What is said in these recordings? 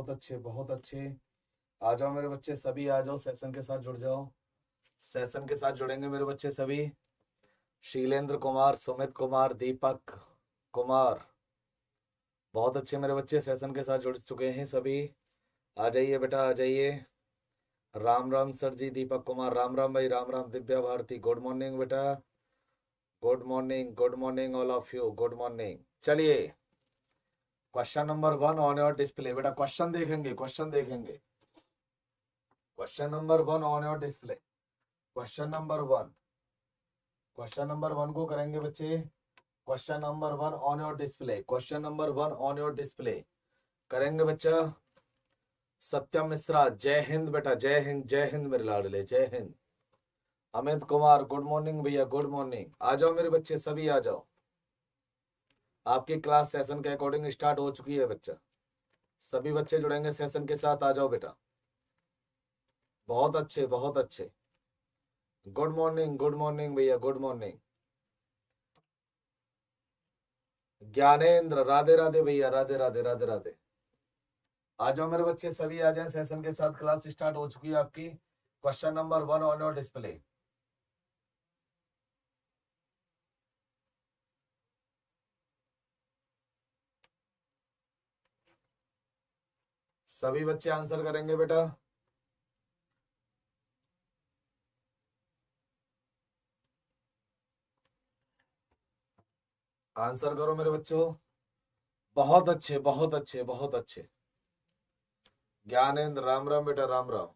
बहुत अच्छे बहुत अच्छे। आ जाओ मेरे बच्चे सभी, आ जाओ सेशन के साथ जुड़ जाओ। सेशन के साथ जुड़ेंगे मेरे बच्चे सभी। शीलेंद्र कुमार, सुमित कुमार, दीपक कुमार, बहुत अच्छे मेरे बच्चे सेशन के साथ जुड़ चुके हैं सभी। आ जाइए बेटा, आ जाइए। राम राम सर जी, दीपक कुमार, राम राम भाई, राम राम। दिव्या भारती, गुड मॉर्निंग बेटा, good morning all of you, good morning. चलिए, question number 1 on your display. बेटा क्वेश्चन देखेंगे, क्वेश्चन देखेंगे। Question number 1 on your display. Question number 1, question number 1 को करेंगे बच्चे। Question number 1 on your display, question number 1 on your display करेंगे बच्चा। सत्यम मिश्रा, जय हिंद बेटा, जय हिंद, जय हिंद मेरे लाडले, जय हिंद। अमित कुमार, गुड मॉर्निंग भैया, गुड मॉर्निंग। आ जाओ मेरे बच्चे सभी, आ जाओ। आपकी क्लास सेशन के अकॉर्डिंग स्टार्ट हो चुकी है बच्चा। सभी बच्चे जुड़ेंगे सेशन के साथ, आ जाओ बेटा। बहुत अच्छे बहुत अच्छे। गुड मॉर्निंग भैया, गुड मॉर्निंग। ज्ञानेंद्र, राधे राधे भैया, राधे राधे, राधे राधे। आ जाओ मेरे बच्चे सभी, आ जाए सेशन के साथ। क्लास स्टार्ट हो चुकी है आपकी। Question number 1 on your display. सभी बच्चे आंसर करेंगे बेटा। आंसर करो मेरे बच्चों। बहुत अच्छे बहुत अच्छे बहुत अच्छे। ज्ञानेंद्र, राम राम बेटा, राम राम।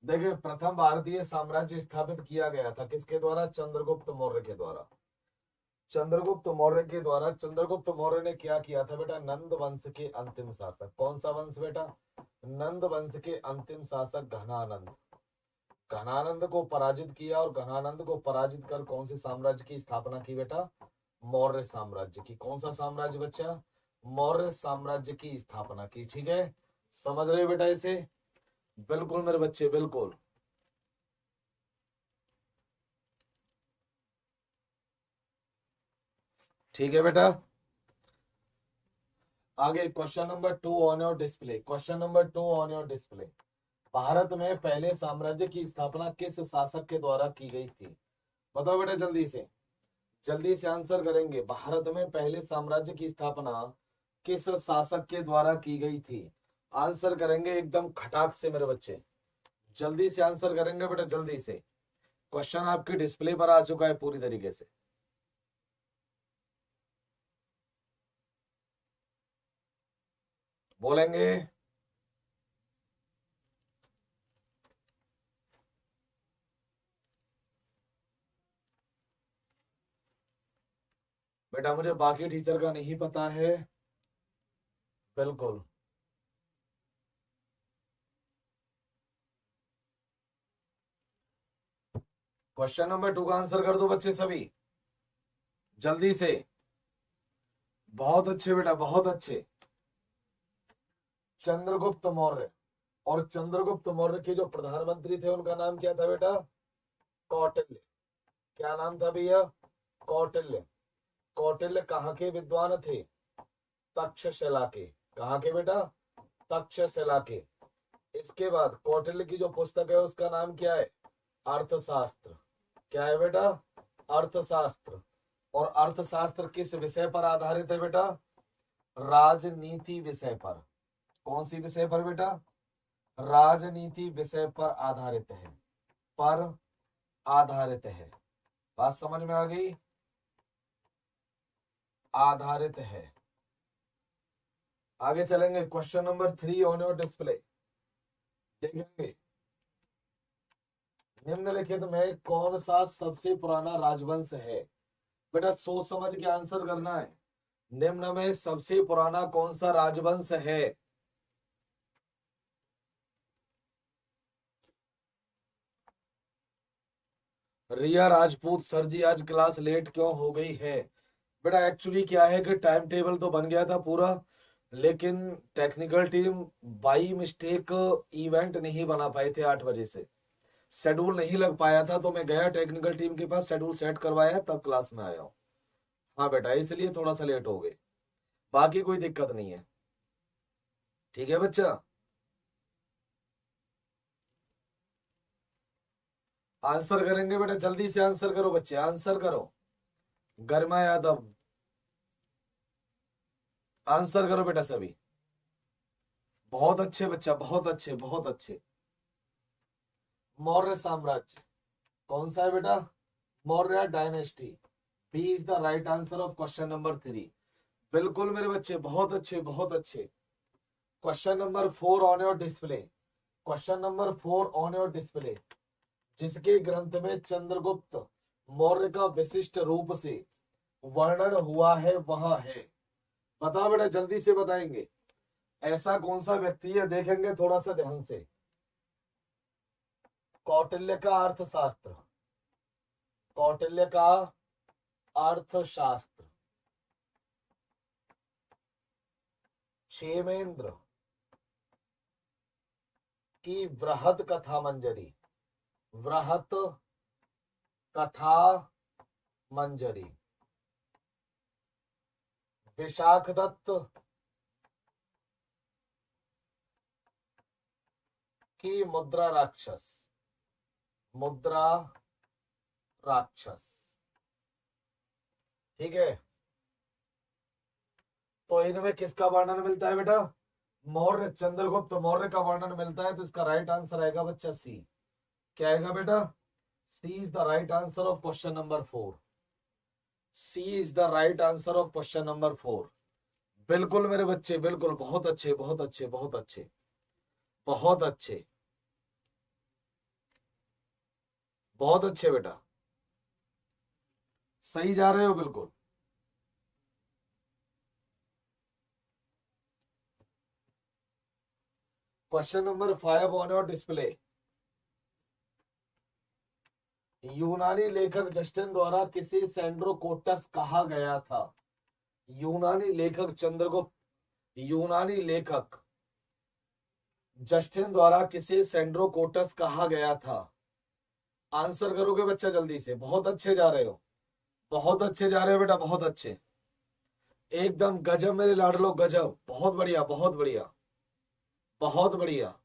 देखिए, प्रथम भारतीय साम्राज्य स्थापित किया गया था किसके द्वारा? चंद्रगुप्त मौर्य के द्वारा। चंद्रगुप्त मौर्य के द्वारा। चंद्रगुप्त मौर्य ने क्या किया था बेटा? नंद वंश के अंतिम शासक। कौन सा वंश बेटा? नंद वंश के अंतिम शासक घनानंद। घनानंद को पराजित किया, और घनानंद को पराजित कर कौन से साम्राज्य की स्थापना की बेटा? मौर्य साम्राज्य की। कौन सा साम्राज्य बच्चा? मौर्य साम्राज्य की स्थापना की। ठीक है, समझ रहे हो बेटा इसे? बिल्कुल मेरे बच्चे, बिल्कुल। ठीक है बेटा। आगे question number 2 on your display. Question number 2 on your display. Bharat में पहले साम्राज्य की स्थापना किस शासक के द्वारा की गई थी? बताओ बेटा जल्दी से, जल्दी से आंसर करेंगे। भारत में पहले साम्राज्य की स्थापना किस शासक के द्वारा की गई थी? आंसर करेंगे एकदम खटाक से मेरे बच्चे, जल्दी से आंसर करेंगे बेटा, जल्दी से। क्वेश्चन आपके डिस्प्ले पर आ चुका है पूरी तरीके से। बोलेंगे? बेटा मुझे बाकी टीचर का नहीं पता है। बिल्कुल। क्वेश्चन नंबर 2 का आंसर कर दो बच्चे सभी, जल्दी से। बहुत अच्छे बेटा, बहुत अच्छे। चंद्रगुप्त मौर्य। और चंद्रगुप्त मौर्य के जो प्रधानमंत्री थे उनका नाम क्या था बेटा? कौटिल्य। क्या नाम था भैया? कौटिल्य। कौटिल्य कहाँ के विद्वान थे? तक्षशिला के। कहाँ के बेटा? तक्षशिला के। इसके बाद कौटिल्य की जो पुस्तक है उसका नाम क्या है? अर्थशास्त्र। क्या है बेटा? अर्थशास्त्र। और अर्थशास्त्र किस विषय पर आधारित है बेटा? राजनीति विषय पर। कौन सी विषय पर बेटा? राजनीति विषय पर आधारित है। पर आधारित है। बात समझ में आ गई? आधारित है। आगे चलेंगे। Question number 3 on your display देखेंगे। निम्नलिखित में कौन सा सबसे पुराना राजवंश है? बेटा सोच समझ के आंसर करना है। निम्न में सबसे पुराना कौन सा राजवंश है? रिया राजपूत, सर जी आज क्लास लेट क्यों हो गई है? बेटा एक्चुअली क्या है कि टाइम टेबल तो बन गया था पूरा, लेकिन technical team by mistake event नहीं बना पाए थे 8 बजे से। शेड्यूल नहीं लग पाया था, तो मैं गया टेक्निकल टीम के पास, शेड्यूल सेट करवाया, तब क्लास में आया हूँ। हाँ बेटा, इसलिए थोड़ा सा लेट हो गए, बाकी कोई दिक्कत नहीं है। ठीक है बच्चा, आंसर करेंगे बेटा, जल्दी से आंसर करो बच्चे, आंसर करो। गरिमा यादव, आंसर करो बेटा सभी। बहुत अच्छे बच्चा, बहुत अच्छे, बहुत अच्छे। मौर्य साम्राज्य कौन सा है बेटा? Maurya dynasty. B is the right answer of question number 3। बिल्कुल मेरे बच्चे, बहुत अच्छे, बहुत अच्छे। Question number 4 on your display. Question number 4 on your display. जिसके ग्रंथ में चंद्रगुप्त मौर्य का विशिष्ट रूप से वर्णन हुआ है वह है, बताओ बेटा, जल्दी से बताएंगे। ऐसा कौन सा व्यक्ति है, देखेंगे थोड़ा सा ध्यान से। कौटिल्य का अर्थशास्त्र, कौटिल्य का अर्थशास्त्र। क्षेमेंद्र की वृहत कथा मंजरी, वृहत कथा मंजरी। विशाख दत्त की मुद्रा राक्षस, मुद्रा राक्षस। ठीक है, तो इनमें किसका वर्णन मिलता है बेटा? मौर्य, चंद्रगुप्त मौर्य का वर्णन मिलता है, तो इसका राइट आंसर आएगा बच्चा सी। क्या आएगा बेटा? C is the right answer of question number 4। C is the right answer of question number 4। बिल्कुल मेरे बच्चे, बिल्कुल, बहुत अच्छे, बहुत अच्छे, बहुत अच्छे, बहुत अच्छे, बहुत अच्छे बेटा, सही जा रहे हो बिल्कुल। Question number 5 on your display. यूनानी लेखक जस्टिन द्वारा किसे सेंड्रोकोटस कहा गया था? यूनानी लेखक चंद्रगुप्त, यूनानी लेखक जस्टिन द्वारा किसे सेंड्रोकोटस कहा गया था? आंसर करोगे बच्चा जल्दी से, बहुत अच्छे जा रहे हो, बहुत अच्छे जा रहे हो बेटा, बहुत अच्छे, एकदम गजब मेरे लाडलो, गजब, बहुत बढ़िया, बहुत बढ़िया, बहुत बढ़िया,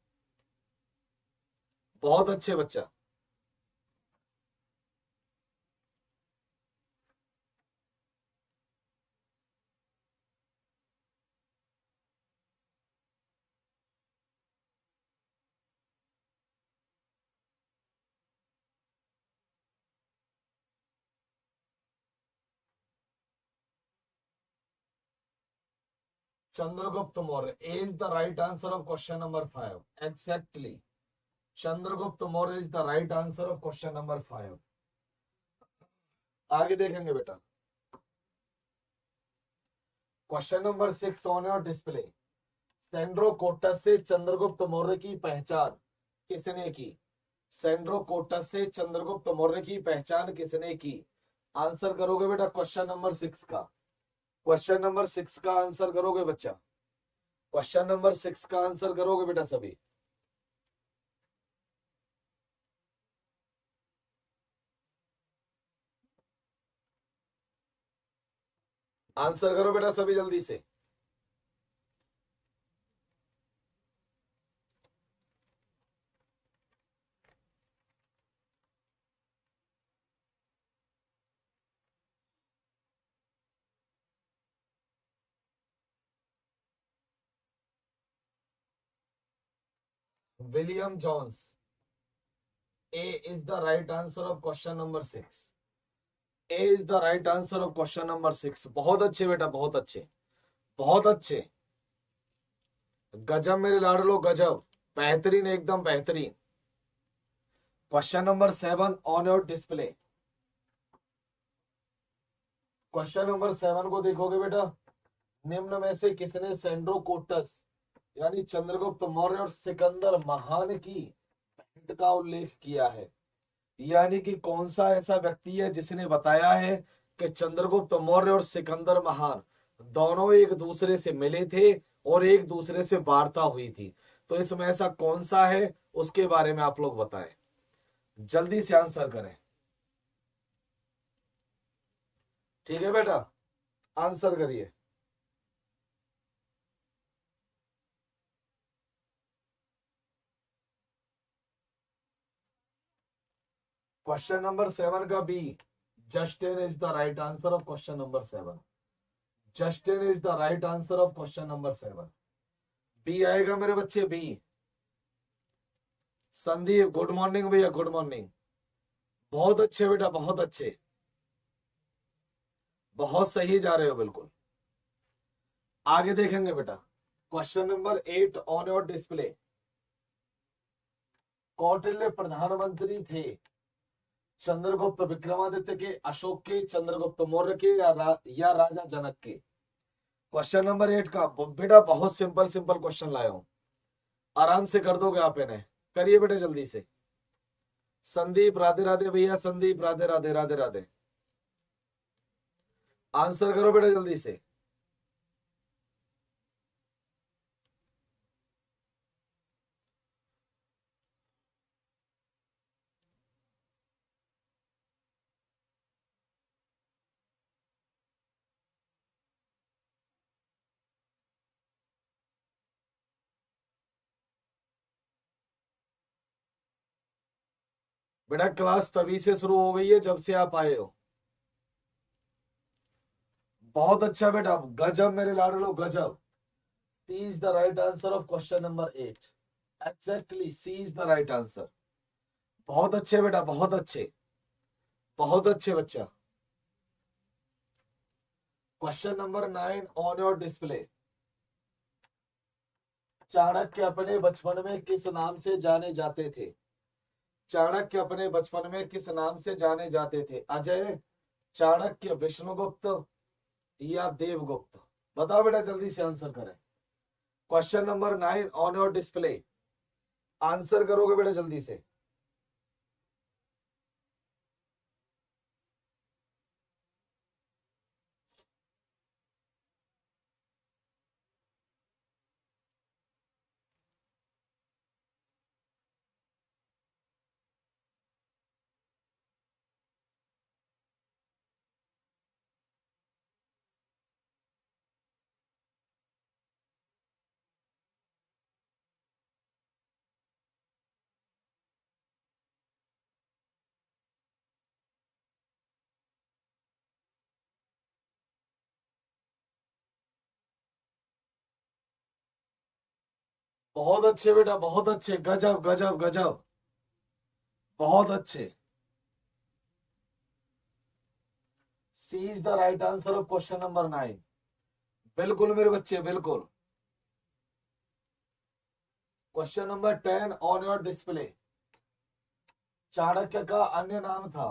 बहुत अच्छे बच्चा। Chandragupta Maurya is the right answer of question number 5, exactly. Chandragupta Maurya is the right answer of question number 5। आगे देखेंगे बेटा, question number 6 on your display. Sandrocottus से चंद्रगुप्त मौर्य की पहचान किसने की? सेंड्रोकोटस से चंद्रगुप्त मौर्य की पहचान किसने की? आंसर करोगे बेटा क्वेश्चन नंबर 6 का, क्वेश्चन नंबर 6 का आंसर करोगे बच्चा, क्वेश्चन नंबर 6 का आंसर करोगे बेटा सभी। आंसर करो बेटा सभी जल्दी से। William Jones, A is the right answer of question number 6। A is the right answer of question number 6। बहुत अच्छे बेटा, बहुत अच्छे, बहुत अच्छे, गजब मेरे लाडलो, गजब, बेहतरीन, एकदम बेहतरीन। Question number 7 on your display. Question number 7 को देखोगे बेटा, निम्न में से किसने सेंड्रोकोटस यानी चंद्रगुप्त मौर्य और सिकंदर महान की भेंट का उल्लेख किया है? यानी कि कौन सा ऐसा व्यक्ति है जिसने बताया है कि चंद्रगुप्त मौर्य और सिकंदर महान दोनों एक दूसरे से मिले थे और एक दूसरे से वार्ता हुई थी? तो इसमें ऐसा कौन सा है, उसके बारे में आप लोग बताएं, जल्दी से आंसर करें। ठीक है बेटा, आंसर करिए। क्वेश्चन नंबर 7 का B, Justin is the right answer of question number 7। Justin is the right answer of question number 7। B आएगा मेरे बच्चे, बी। संदीप गुड मॉर्निंग भैया, गुड मॉर्निंग। बहुत अच्छे बेटा, बहुत अच्छे, बहुत सही जा रहे हो बिल्कुल। आगे देखेंगे बेटा, question number 8 on your display. Kautilya प्रधानमंत्री थे चंद्रगुप्त विक्रमादित्य के, अशोक के, चंद्रगुप्त मौर्य के, या राजा जनक के। क्वेश्चन नंबर 8 का बेटा बहुत सिंपल सिंपल क्वेश्चन लाया हूं, आराम से कर दोगे आप इन्हें। करिए बेटा जल्दी से। संदीप राधे राधे भैया, संदीप राधे राधे, राधे राधे। आंसर करो बेटा जल्दी से। बेटा क्लास तभी से शुरू हो गई है जब से आप आए हो। बहुत अच्छा बेटा, गजब मेरे लाडलो, गजब। C is the right answer of question number 8। Exactly C is the right answer. बहुत अच्छे बेटा, बहुत अच्छे, बहुत अच्छे बच्चा। Question number 9 on your display. Chanakya अपने बचपन में किस नाम से जाने जाते थे? चाणक्य अपने बचपन में किस नाम से जाने जाते थे? अजय, चाणक्य, विष्णुगुप्त या देवगुप्त? बताओ बेटा जल्दी से आंसर करें। Question number 9 on your display. Answer करोगे बेटा जल्दी से। बहुत अच्छे बेटा, बहुत अच्छे, गजब गजब गजब, बहुत अच्छे। C is the right answer of question number 9। बिल्कुल मेरे बच्चे, बिल्कुल। Question number 10 on your display. Chanakya का अन्य नाम था,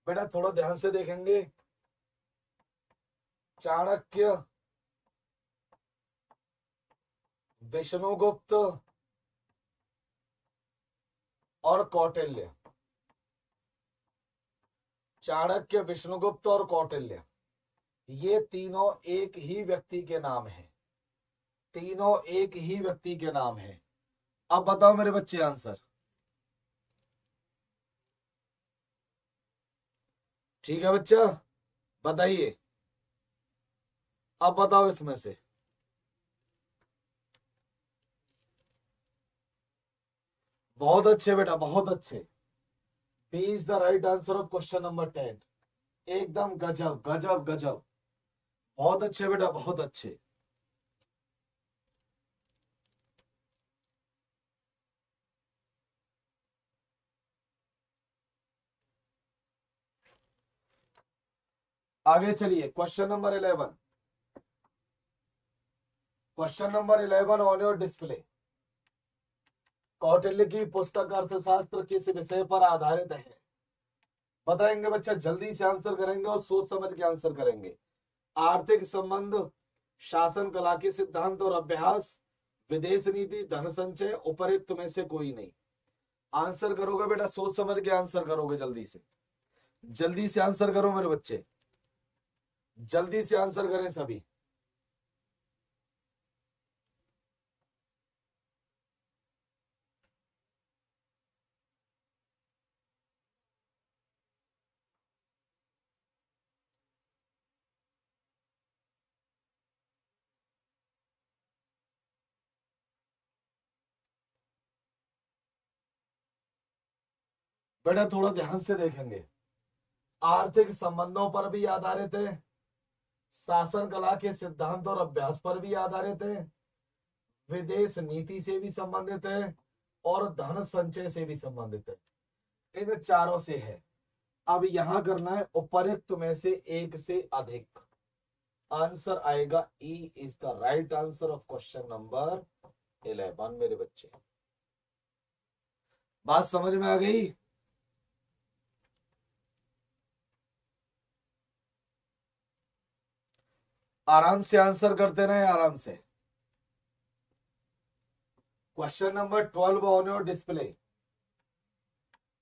बेटा थोड़ा ध्यान से देखेंगे। चाणक्य, विष्णुगुप्त और कौटिल्य। चाणक्य, विष्णुगुप्त और कौटिल्य, ये तीनों एक ही व्यक्ति के नाम हैं। तीनों एक ही व्यक्ति के नाम हैं। अब बताओ मेरे बच्चे आंसर। ठीक है बच्चा, बताइए। अब बताओ इसमें से। बहुत अच्छे बेटा, बहुत अच्छे। B is the right answer of question number 10। एकदम गजब गजब गजब, बहुत अच्छे बेटा, बहुत अच्छे। आगे चलिए, question number 11। Question number 11 on your display. Kautilya की पुस्तक अर्थशास्त्र किस विषय पर आधारित है? बताएंगे बच्चा, जल्दी से आंसर करेंगे और सोच समझ के आंसर करेंगे। आर्थिक संबंध, शासन कला के सिद्धांत और अभ्यास, विदेश नीति, धन संचय, उपयुक्त में से कोई नहीं। आंसर करोगे बेटा, सोच समझ के आंसर करोगे जल्दी से। जल्दी से आंसर करो मेरे बच्चे, जल्दी से आंसर करें सभी। बेटा थोड़ा ध्यान से देखेंगे। आर्थिक संबंधों पर भी आधारित है, शासन कला के सिद्धांत और अभ्यास पर भी आधारित है, विदेश नीति से भी संबंधित है, और धन संचय से भी संबंधित है। इन चारों से है। अब यहां करना है उपयुक्त में से एक से अधिक। आंसर आएगा E is the right answer of question number 11 मेरे बच्चे। बात समझ में आ गई? आराम से आंसर करते रहे, आराम से। Question number 12 on your display.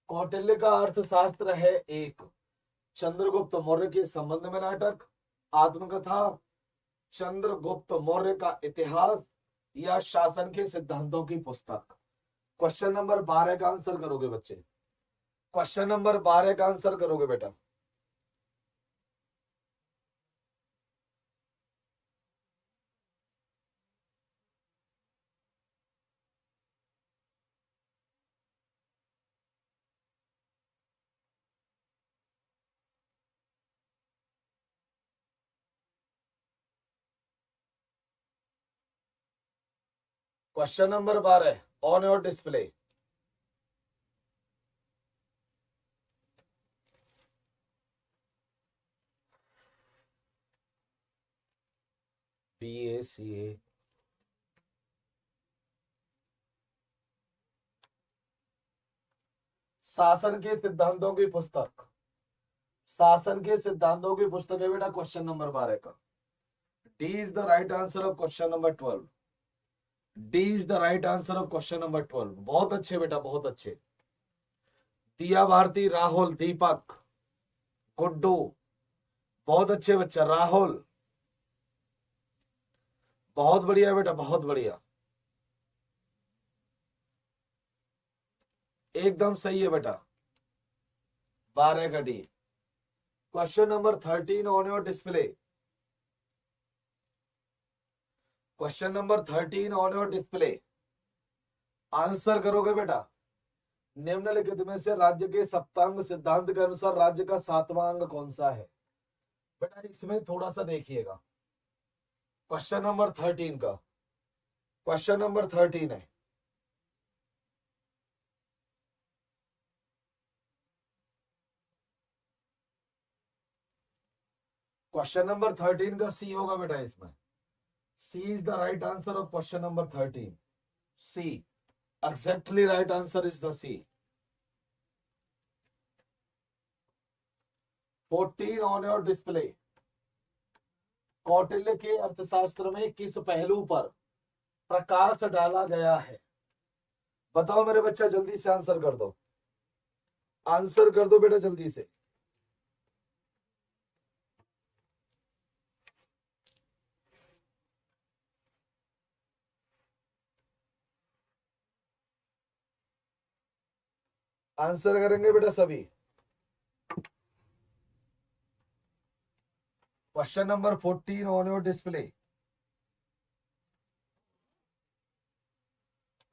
Kautilya का अर्थशास्त्र है एक, चंद्रगुप्त मौर्य के संबंध में नाटक, आत्मकथा, चंद्रगुप्त मौर्य का इतिहास, या शासन के सिद्धांतों की पुस्तक। क्वेश्चन नंबर 12 का आंसर करोगे बच्चे? क्वेश्चन नंबर 12 का आंसर करोगे बेटा? Question number 12 on your display. BACA शासन के सिद्धांतों की पुस्तक। शासन के सिद्धांतों की पुस्तक है बेटा क्वेश्चन नंबर 12 का। D is the right answer of question number 12। D is the right answer of question number 12। बहुत अच्छे बेटा, बहुत अच्छे। दिया भारती, राहुल, दीपक, गुड्डू, बहुत अच्छे बच्चा। राहुल, बहुत बढ़िया बेटा, बहुत बढ़िया, एकदम सही है बेटा। 12 का D. Question number 13 on your display. Question number 13 on your display. Answer करोगे बेटा? निम्नलिखित में से राज्य के सप्तांग सिद्धांत के अनुसार राज्य का 7वां अंग कौन सा है? बेटा इसमें थोड़ा सा देखिएगा। क्वेश्चन नंबर 13 का, क्वेश्चन नंबर 13 है। क्वेश्चन नंबर 13 का सी होगा बेटा इसमें। C is the right answer of question number 13। C, exactly right answer is the C. 14 on your display. Kautilya के अर्थशास्त्र में किस पहलू पर प्रकाश डाला गया है? बताओ मेरे बच्चा, जल्दी से आंसर कर दो। आंसर कर दो बेटा जल्दी से। आंसर करेंगे बेटा सभी। Question number 14 on your display.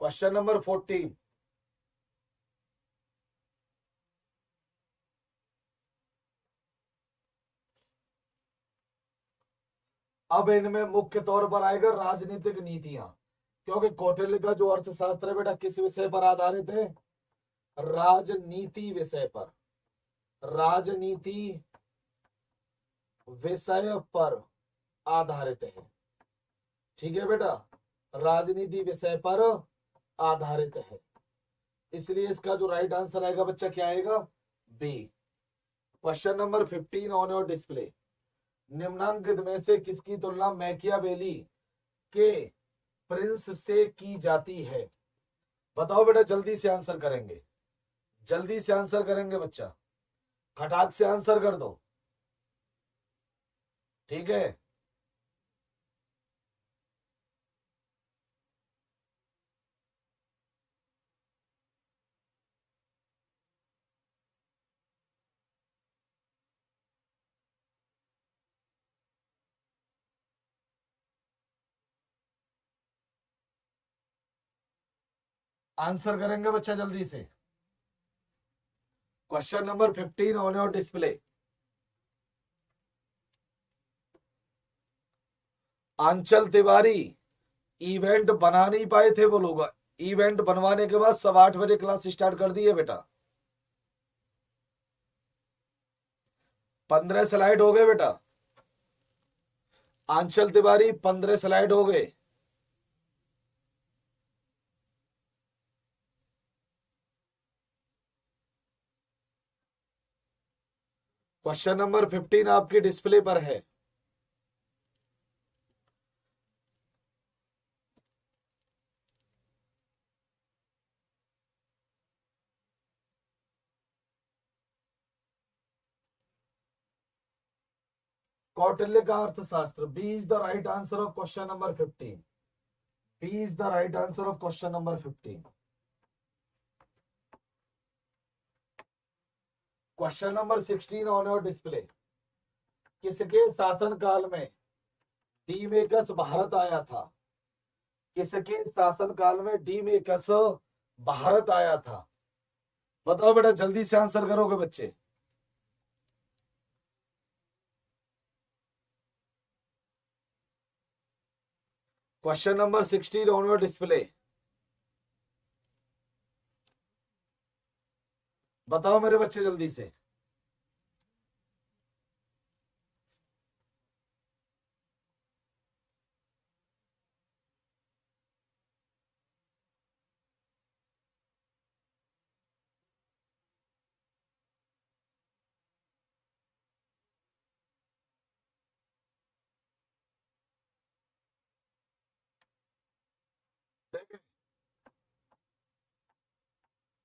Question number 14। अब इनमें मुख्य तौर पर आएगा राजनीतिक नीतियां, क्योंकि कौटिल्य का जो अर्थशास्त्र है बेटा किस विषय पर आधारित है? राजनीति विषय पर। राजनीति विषय पर आधारित है। ठीक है बेटा, राजनीति विषय पर आधारित है, इसलिए इसका जो राइट आंसर आएगा बच्चा क्या आएगा? B. Question number 15 on your display. निम्नांकित में से किसकी तुलना मैकियावेली के प्रिंस से की जाती है? बताओ बेटा, जल्दी से आंसर करेंगे, जल्दी से आंसर करेंगे बच्चा, खटाक से आंसर कर दो। ठीक है, आंसर करेंगे बच्चा जल्दी से। Question number 15 on your display. Aanchal Tiwari event बना नहीं पाए थे वो लोग, इवेंट बनवाने के बाद 8:15 क्लास स्टार्ट कर दी है बेटा। 15 स्लाइड हो गए बेटा। आंचल तिवारी 15 स्लाइड हो गए। क्वेश्चन नंबर 15 आपकी डिस्प्ले पर है। कौटिल्य का Arthashastra, B is the right answer of question number 15। B is the right answer of question number 15। Question number 16 on your display. किसके शासन काल में डीमेकस भारत आया था? किसके शासन काल में डीमेकस भारत आया था? बताओ बेटा, जल्दी से आंसर करोगे बच्चे। Question number 16 on your display. बताओ मेरे बच्चे जल्दी से।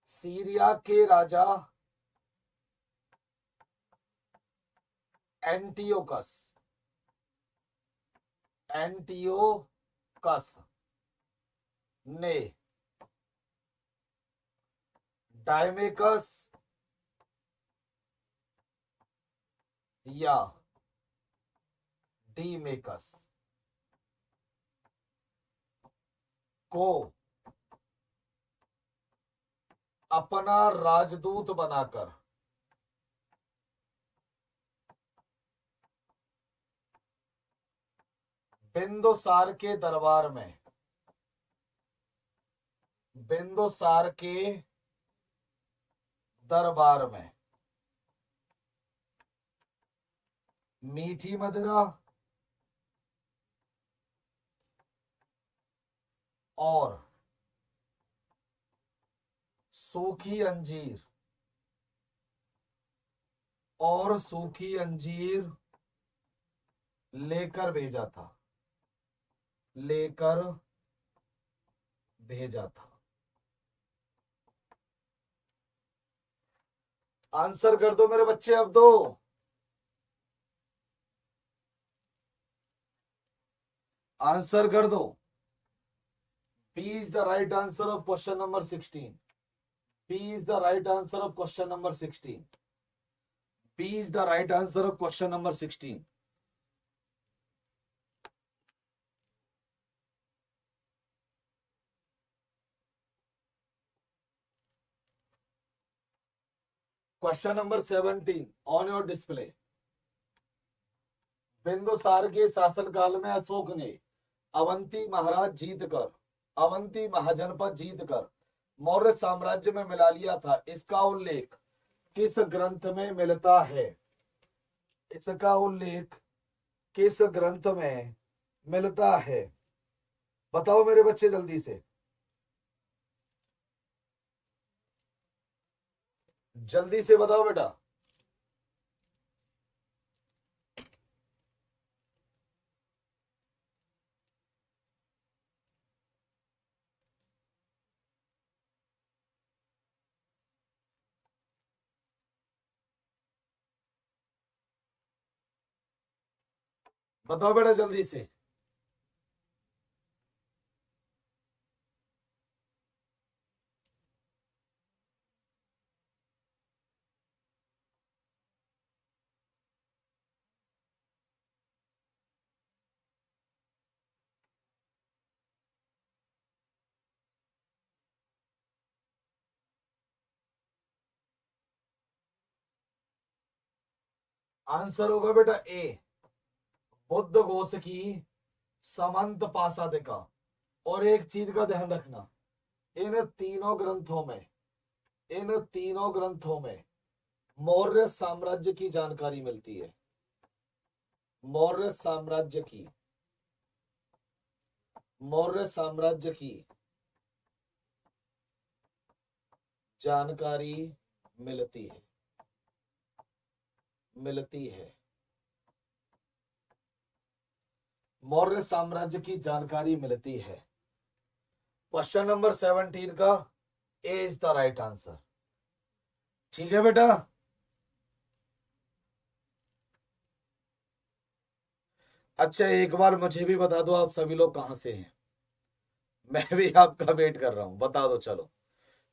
सीरिया के राजा एंटियोकस, एंटियोकस ने डायमेकस या डीमेकस को अपना राजदूत बनाकर बिंदुसार के दरबार में, बिंदुसार के दरबार में मीठी मदिरा और सूखी अंजीर, और सूखी अंजीर लेकर भेजा था, लेकर भेजा था। आंसर कर दो मेरे बच्चे अब दो। आंसर कर दो। B is the right answer of question number 16। B is the right answer of question number 16। B is the right answer of question number 16। Question number 17 on your display. Bindusara के शासनकाल में अशोक ने अवंती महाराज जीतकर, अवंती महाजनपद जीतकर मौर्य साम्राज्य में मिला लिया था। इसका उल्लेख किस ग्रंथ में मिलता है? इसका उल्लेख किस ग्रंथ में मिलता है? बताओ मेरे बच्चे जल्दी से, जल्दी से बताओ बेटा। बताओ बेटा जल्दी से। आंसर होगा बेटा ए, बुद्ध घोष की समंत पासादिका। और एक चीज का ध्यान रखना, इन तीनों ग्रंथों में, इन तीनों ग्रंथों में मौर्य साम्राज्य की जानकारी मिलती है। मौर्य साम्राज्य की, मौर्य साम्राज्य की जानकारी मिलती है, मिलती है। मौर्य साम्राज्य की जानकारी मिलती है। क्वेश्चन नंबर 17 का ए इज द राइट आंसर। ठीक है बेटा। अच्छा एक बार मुझे भी बता दो आप सभी लोग कहां से हैं, मैं भी आपका वेट कर रहा हूं, बता दो चलो,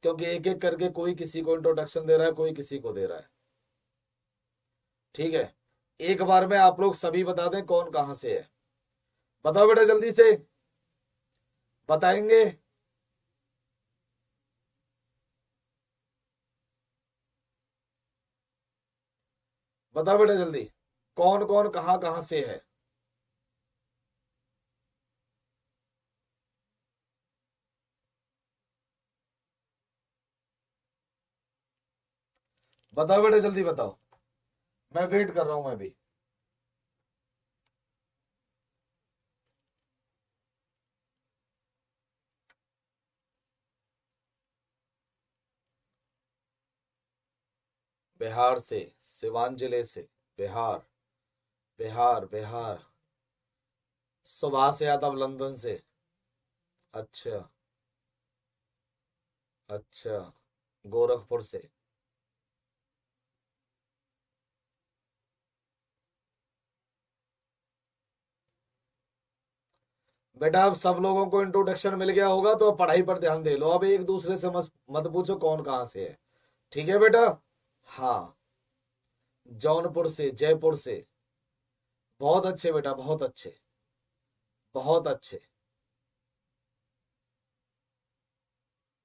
क्योंकि एक एक करके कोई किसी को इंट्रोडक्शन दे रहा है, कोई किसी को दे रहा है। ठीक है, एक बार में आप लोग सभी बता दें कौन कहां से है। बताओ बेटा जल्दी से, बताएंगे? बताओ बेटा जल्दी, कौन कौन कहां कहां से है। बताओ बेटा जल्दी बताओ, मैं वेट कर रहा हूं मैं भी। बिहार से, सिवान जिले से, बिहार, बिहार बिहार। सुभाष यादव लंदन से। अच्छा, अच्छा, गोरखपुर से। बेटा अब सब लोगों को इंट्रोडक्शन मिल गया होगा तो अब पढ़ाई पर ध्यान दे लो, अब एक दूसरे से मत मत पूछो कौन कहां से है। ठीक है बेटा। हाँ, जौनपुर से, जयपुर से। बहुत अच्छे बेटा, बहुत अच्छे, बहुत अच्छे।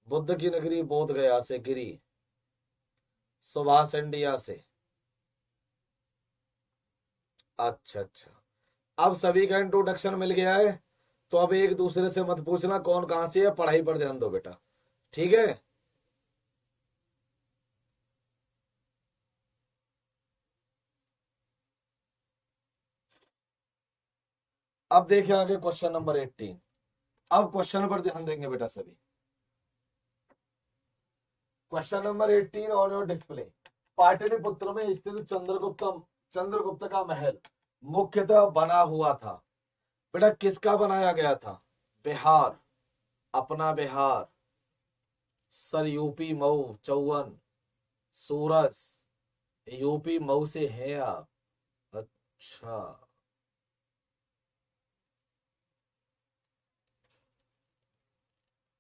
बुद्ध की नगरी बोध गया से गिरी। सुभाष इंडिया से। अच्छा अच्छा, अब सभी का इंट्रोडक्शन मिल गया है, तो अब एक दूसरे से मत पूछना कौन कहां से है, पढ़ाई पर ध्यान दो बेटा। ठीक है। अब देखिए आगे क्वेश्चन नंबर 18। अब क्वेश्चन पर ध्यान देंगे बेटा सभी। Question number 18 on your display. Pataliputra में स्थित चंद्रगुप्त, चंद्रगुप्त का महल मुख्यतः बना हुआ था। बेटा किसका बनाया गया था? बिहार, अपना बिहार, सर यूपी मऊ चौवन, सूरज, यूपी मऊ से हैं आप? अच्छा,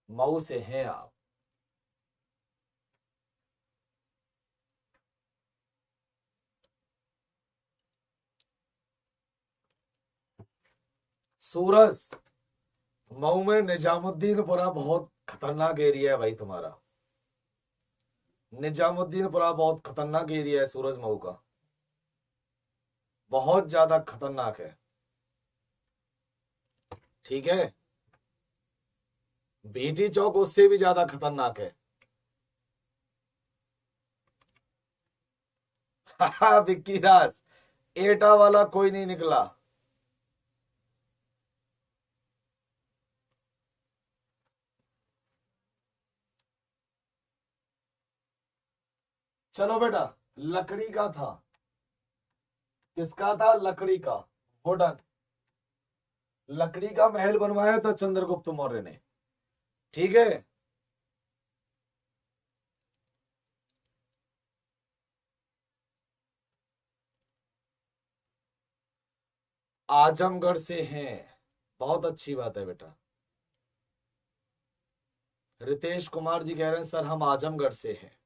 मऊ से हैं आप। सूरज, मऊ में निजामुद्दीनपुरा बहुत खतरनाक एरिया है भाई तुम्हारा। निजामुद्दीनपुरा बहुत खतरनाक एरिया है सूरज मऊ का, बहुत ज्यादा खतरनाक है। ठीक है, बीटी चौक उससे भी ज्यादा खतरनाक है। विक्की राज, एटा वाला कोई नहीं निकला। चलो बेटा, लकड़ी का था। किसका था? लकड़ी का, वुडन। लकड़ी का महल बनवाया था चंद्रगुप्त मौर्य ने। ठीक है। आजमगढ़ से हैं, बहुत अच्छी बात है बेटा। रितेश कुमार जी कह रहे हैं सर हम आजमगढ़ से हैं।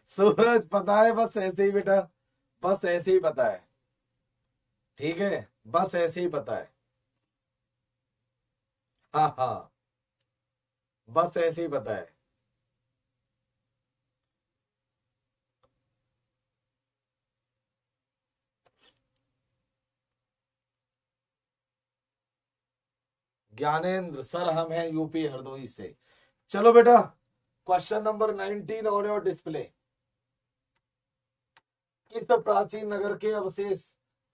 सूरज पता है, बस ऐसे ही बेटा, बस ऐसे ही पता है। ठीक है, बस ऐसे ही पता है। हाँ हाँ, बस ऐसे ही पता है। ज्ञानेंद्र सर, हम हैं यूपी हरदोई से। चलो बेटा, question number 19 on your display. किस प्राचीन नगर के अवशेष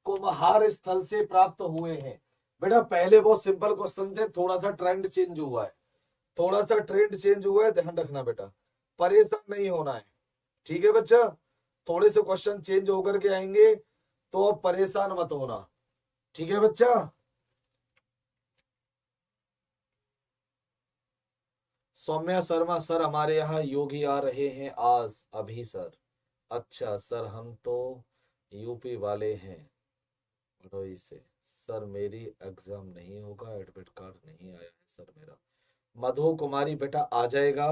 कुम्हार स्थल से प्राप्त हुए हैं? बेटा पहले बहुत सिंपल क्वेश्चन थे, थोड़ा सा ट्रेंड चेंज हुआ है, थोड़ा सा ट्रेंड चेंज हुआ है, ध्यान रखना बेटा, परेशान नहीं होना है। ठीक है बच्चा, थोड़े से क्वेश्चन चेंज होकर के आएंगे, तो अब परेशान मत होना। ठीक है बच्चा। सौम्या शर्मा सर, हमारे यहाँ योगी आ रहे हैं आज अभी सर। अच्छा सर, हम तो यूपी वाले हैं भदोई से। सर मेरी एग्जाम नहीं होगा, एडमिट कार्ड नहीं आया है सर मेरा। मधु कुमारी बेटा आ जाएगा।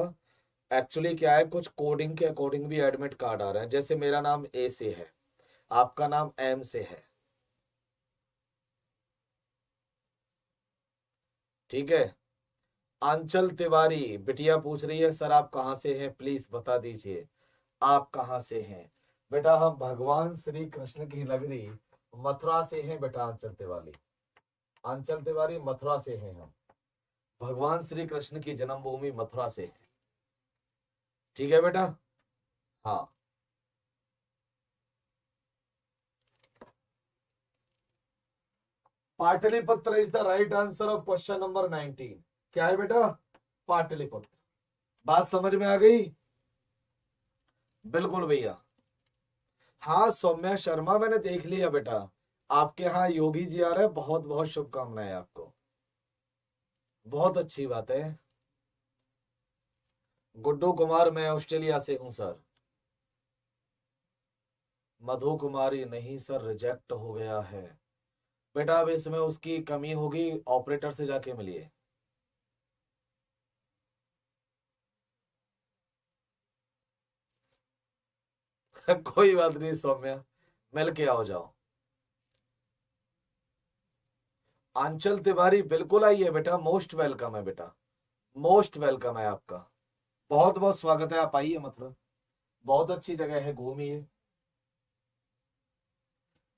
एक्चुअली क्या है, कुछ कोडिंग के अकॉर्डिंग भी एडमिट कार्ड आ रहे हैं, जैसे मेरा नाम ए से है, आपका नाम एम से है। ठीक है। आंचल तिवारी बिटिया पूछ रही है सर आप कहाँ से हैं, प्लीज बता दीजिए आप कहाँ से हैं। बेटा हम भगवान श्री कृष्ण की नगरी मथुरा से हैं बेटा, आंचल तिवारी। आंचल तिवारी मथुरा से हैं हम, भगवान श्री कृष्ण की जन्मभूमि मथुरा से है। ठीक है बेटा। हाँ, Pataliputra is the right answer of question number 19। क्या है बेटा? पाटलिपुत्र। बात समझ में आ गई? बिल्कुल भैया। हाँ सौम्या शर्मा, मैंने देख लिया बेटा, आपके यहाँ योगी जी आ रहे हैं, बहुत बहुत शुभकामनाएं आपको, बहुत अच्छी बात है। गुड्डू कुमार, मैं ऑस्ट्रेलिया से हूं सर। मधु कुमारी नहीं सर, रिजेक्ट हो गया है। बेटा अब इसमें उसकी कमी होगी, ऑपरेटर से जाके मिलिए। कोई बात नहीं सौम्या, मिल के आओ जाओ। आंचल तिवारी बिल्कुल आइए बेटा, मोस्ट वेलकम है बेटा, मोस्ट वेलकम है आपका, बहुत बहुत स्वागत है, आप आइए, मतलब बहुत अच्छी जगह है, घूमिए।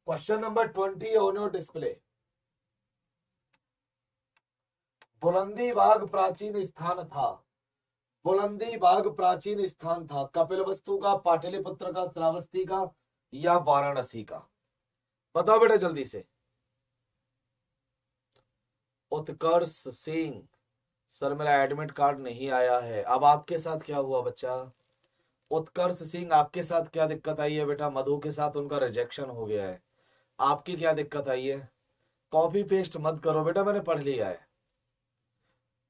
Question number 20 on your display. बुलंदी बाग प्राचीन स्थान था। बुलंदी बाग प्राचीन स्थान था कपिलवस्तु का, पाटलिपुत्र का, श्रावस्ती का, या वाराणसी का? बताओ बेटा जल्दी से। उत्कर्ष सिंह सर, मेरा एडमिट कार्ड नहीं आया है। अब आपके साथ क्या हुआ बच्चा? उत्कर्ष सिंह, आपके साथ क्या दिक्कत आई है बेटा? मधु के साथ उनका रिजेक्शन हो गया है, आपकी क्या दिक्कत आई है? कॉपी पेस्ट मत करो बेटा, मैंने पढ़ लिया है।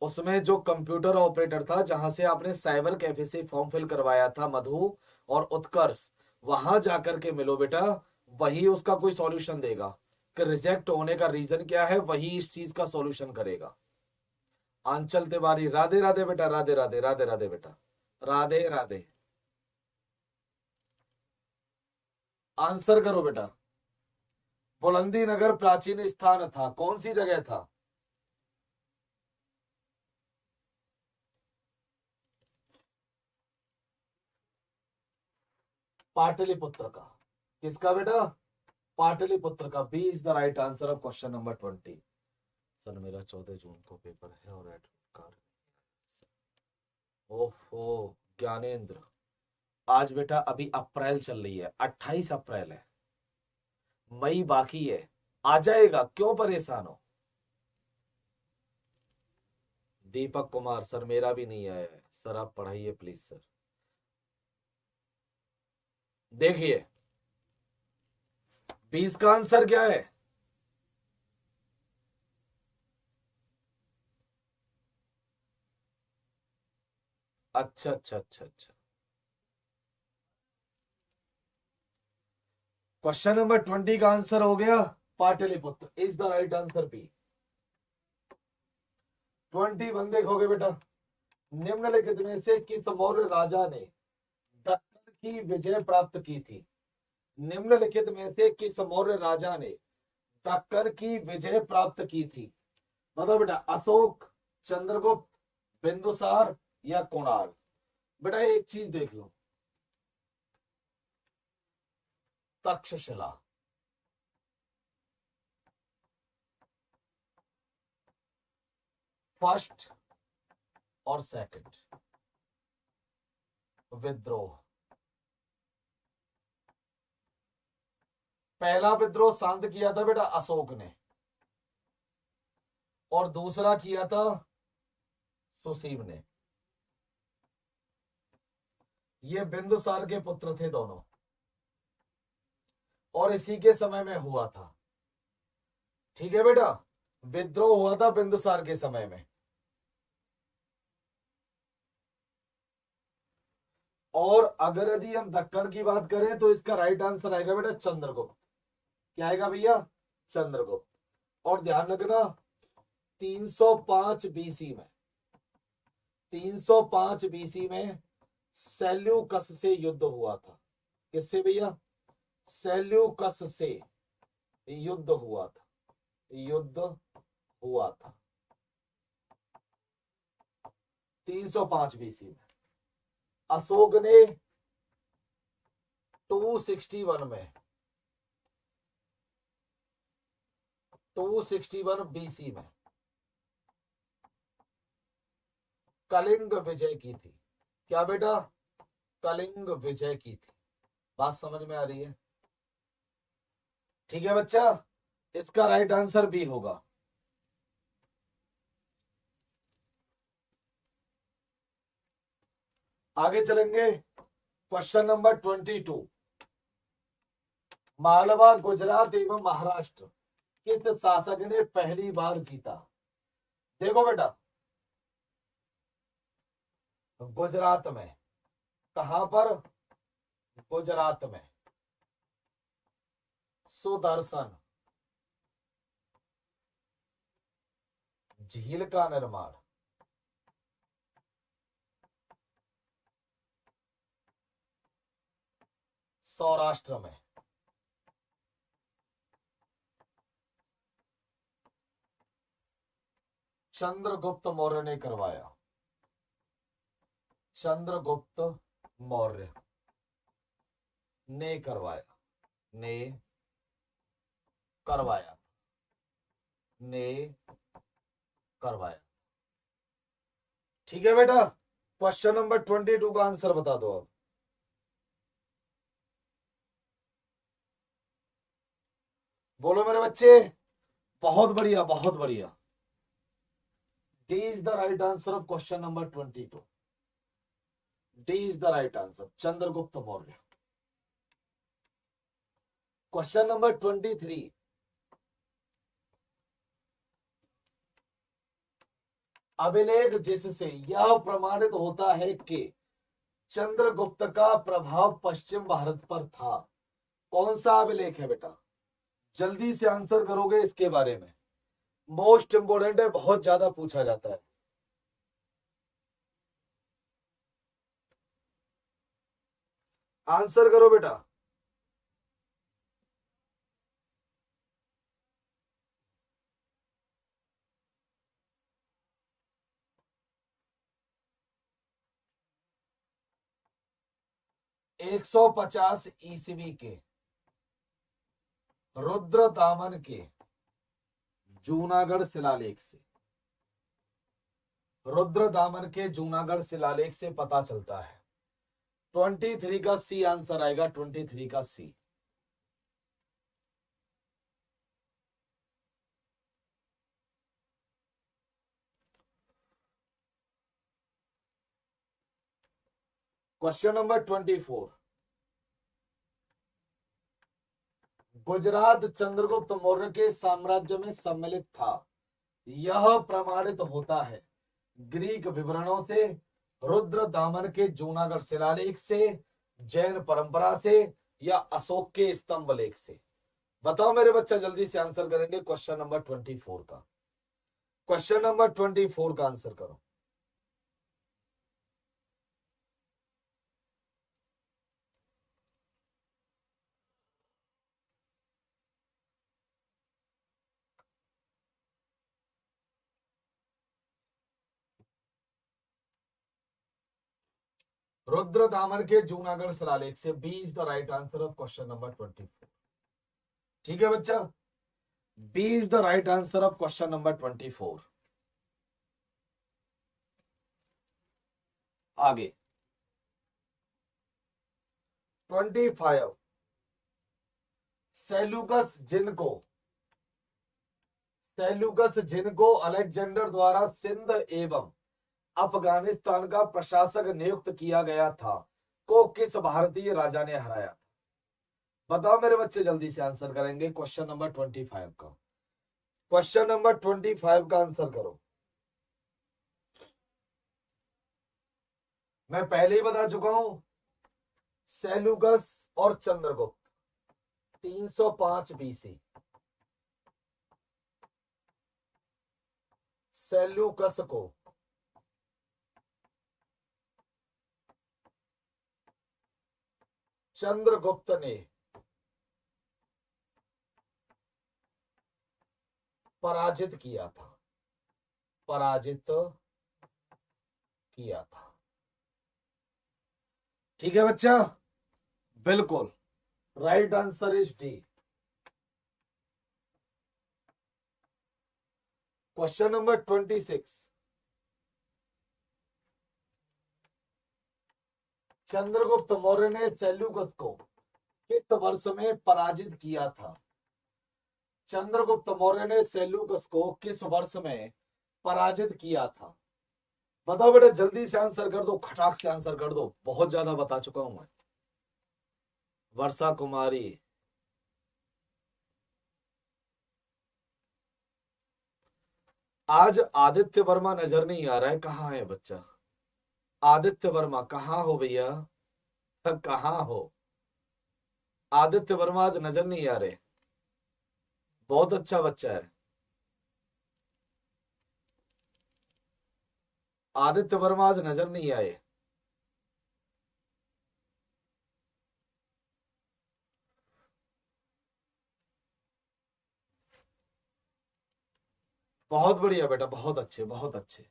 उसमें जो कंप्यूटर ऑपरेटर था, जहां से आपने साइबर कैफे से फॉर्म फिल करवाया था मधु और उत्कर्ष, वहां जाकर के मिलो बेटा, वही उसका कोई सॉल्यूशन देगा कि रिजेक्ट होने का रीजन क्या है, वही इस चीज का सॉल्यूशन करेगा। आंचल तिवारी, राधे राधे बेटा, राधे राधे, राधे राधे बेटा, राधे राधे। आंसर करो बेटा। बुलंदी नगर प्राचीन स्थान था, कौन सी जगह था? पाटलिपुत्र का। किसका बेटा? पाटलिपुत्र का। B is the right answer of question number 20। Sir मेरा 14 जून को पेपर है और एडमिट कार्ड। ओफो ज्ञानेंद्र, आज बेटा अभी अप्रैल चल रही है, 28 अप्रैल है, मई बाकी है, आ जाएगा, क्यों परेशान हो? दीपक कुमार सर, मेरा भी नहीं आया है सर, आप पढ़ाइए प्लीज सर। देखिए 20 का आंसर क्या है? अच्छा अच्छा अच्छा अच्छा। क्वेश्चन नंबर 20 का आंसर हो गया Pataliputra, is the right answer B. 21 देखोगे बेटा, निम्नलिखित में से किस मौर्य राजा ने दक्कन की विजय प्राप्त की थी? निम्नलिखित में से किस मौर्य राजा ने दक्कन की विजय प्राप्त की थी? बताओ बेटा, अशोक, चंद्रगुप्त, बिंदुसार या कुणाल? बेटा एक चीज देख लो, तक्षशिला, फर्स्ट और सेकंड विद्रोह। पहला विद्रोह शांत किया था बेटा अशोक ने, और दूसरा किया था सुसीम ने। ये बिंदुसार के पुत्र थे दोनों, और इसी के समय में हुआ था। ठीक है बेटा, विद्रोह हुआ था बिंदुसार के समय में। और अगर यदि हम दक्कन की बात करें तो इसका राइट आंसर आएगा बेटा चंद्रगुप्त। क्या आएगा भैया? चंद्रगुप्त। और ध्यान रखना, 305 बीसी में, 305 बीसी में सेल्यूकस से युद्ध हुआ था। किससे भैया? सेल्यूकस से युद्ध हुआ था, युद्ध हुआ था 305 बीसी में। अशोक ने 261 में, 261 बीसी में कलिंग विजय की थी। क्या बेटा? कलिंग विजय की थी। बात समझ में आ रही है? ठीक है बच्चा, इसका राइट आंसर बी होगा। आगे चलेंगे, क्वेश्चन नंबर 22। मालवा, गुजरात एवं महाराष्ट्र किस शासक ने पहली बार जीता? देखो बेटा, गुजरात में, कहां पर? गुजरात में सुदर्शन झील का निर्माण, सौराष्ट्र में चंद्रगुप्त मौर्य ने करवाया। चंद्रगुप्त मौर्य ने करवाया, ने करवाया, ने करवाया। ठीक है बेटा, क्वेश्चन नंबर 22 का आंसर बता दो अब। बोलो मेरे बच्चे। बहुत बढ़िया, बहुत बढ़िया। D is the right answer of question number 22। D is the right answer, Chandragupta Maurya. Question number 23। अभिलेख जिससे यह प्रमाणित होता है कि चंद्रगुप्त का प्रभाव पश्चिम भारत पर था, कौन सा अभिलेख है बेटा? जल्दी से आंसर करोगे इसके बारे में, मोस्ट इंपोर्टेंट है, बहुत ज्यादा पूछा जाता है। आंसर करो बेटा। एक 150 ईस्वी के रुद्र दामन के जूनागढ़ शिलालेख से, रुद्र दामन के जूनागढ़ शिलालेख से पता चलता है। 23 का सी आंसर आएगा, 23 का C. Question number 24। Gujarat Chandragupta Maurya के साम्राज्य में सम्मिलित था, यह प्रमाणित होता है ग्रीक विवरणों से, रुद्र दामन के जूनागढ़ शिलालेख से, जैन परंपरा से, या अशोक के स्तंभ लेख से? बताओ मेरे बच्चा, जल्दी से आंसर करेंगे क्वेश्चन नंबर 24 का। क्वेश्चन नंबर 24 का आंसर करो। रुद्र दामन के जूनागढ़ शिलालेख से। B is the right answer of question number 24। ठीक है बच्चा, B is the right answer of question number 24। आगे 25, सेल्यूकस जिनको अलेक्जेंडर द्वारा सिंध एवं अफगानिस्तान का प्रशासक नियुक्त किया गया था, को किस भारतीय राजा ने हराया? बताओ मेरे बच्चे, जल्दी से आंसर करेंगे क्वेश्चन नंबर 25 का। क्वेश्चन नंबर 25 का आंसर करो। मैं पहले ही बता चुका हूं, सेल्यूकस और चंद्रगुप्त 305 बीसी। सेल्यूकस को चंद्रगुप्त ने पराजित किया था, पराजित किया था। ठीक है बच्चा, बिल्कुल right answer is D. Question number 26, Chandragupta Maurya ने सेल्यूकस को किस वर्ष में पराजित किया था? चंद्रगुप्त मौर्य ने सेल्यूकस को किस वर्ष में पराजित किया था? बताओ बेटा, जल्दी से आंसर कर दो, खटाक से आंसर कर दो, बहुत ज्यादा बता चुका हूं मैं। वर्षा कुमारी, आज आदित्य वर्मा नजर नहीं आ रहा है, कहाँ है बच्चा? आदित्य वर्मा कहाँ हो भैया, कहाँ हो? आदित्य वर्मा आज नजर नहीं आ रहे। बहुत अच्छा बच्चा है आदित्य वर्मा, आज नजर नहीं आए। बहुत बढ़िया बेटा, बहुत अच्छे, बहुत अच्छे।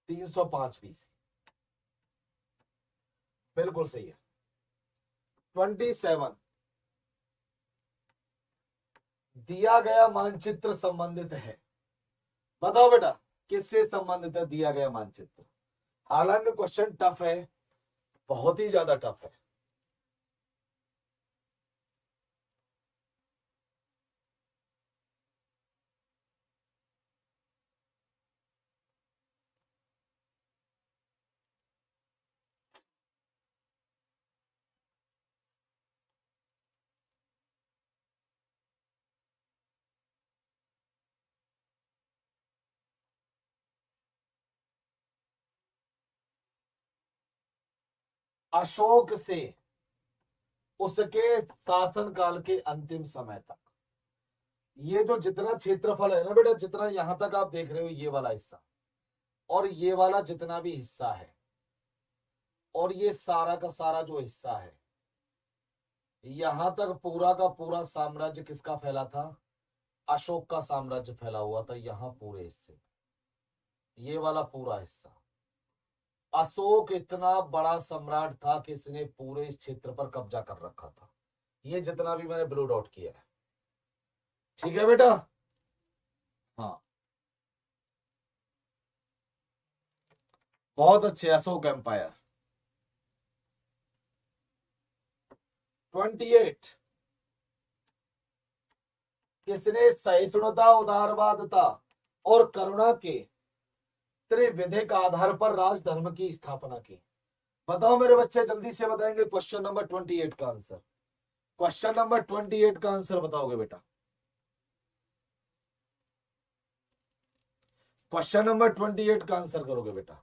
तीन सौ पांच बीसी, बिल्कुल सही है। 27, दिया गया मानचित्र संबंधित है। बताओ बेटा, किससे संबंधित है दिया गया मानचित्र? हालांकि क्वेश्चन टफ है, बहुत ही ज्यादा टफ है। अशोक से उसके शासनकाल के अंतिम समय तक, ये जो जितना क्षेत्रफल है ना बेटा, जितना यहां तक आप देख रहे हो, ये वाला हिस्सा और ये वाला जितना भी हिस्सा है, और ये सारा का सारा जो हिस्सा है, यहां तक पूरा का पूरा साम्राज्य किसका फैला था? अशोक का साम्राज्य फैला हुआ था, यहां पूरे हिस्से, ये वाला पूरा हिस्सा। अशोक इतना बड़ा सम्राट था कि इसने पूरे इस क्षेत्र पर कब्जा कर रखा था, ये जितना भी मैंने ब्लू डॉट किया है। ठीक है बेटा, हाँ, बहुत अच्छे। अशोक एम्पायर। 28, किसने सहिष्णुता, उदारवादता और करुणा के त्रिविधिक आधार पर राजधर्म की स्थापना की? बताओ मेरे बच्चे, जल्दी से बताएंगे क्वेश्चन नंबर 28 का आंसर। क्वेश्चन नंबर 28 का आंसर बताओगे बेटा? क्वेश्चन नंबर 28 का आंसर करोगे बेटा?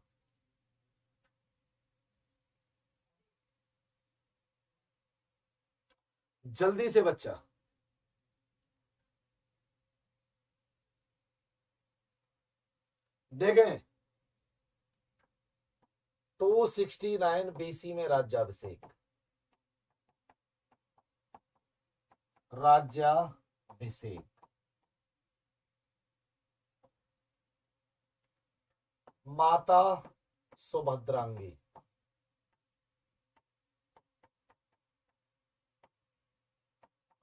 जल्दी से बच्चा। देखें, 269 बीसी में राज्याभिषेक, राज्याभिषेक। माता सुभद्रांगी,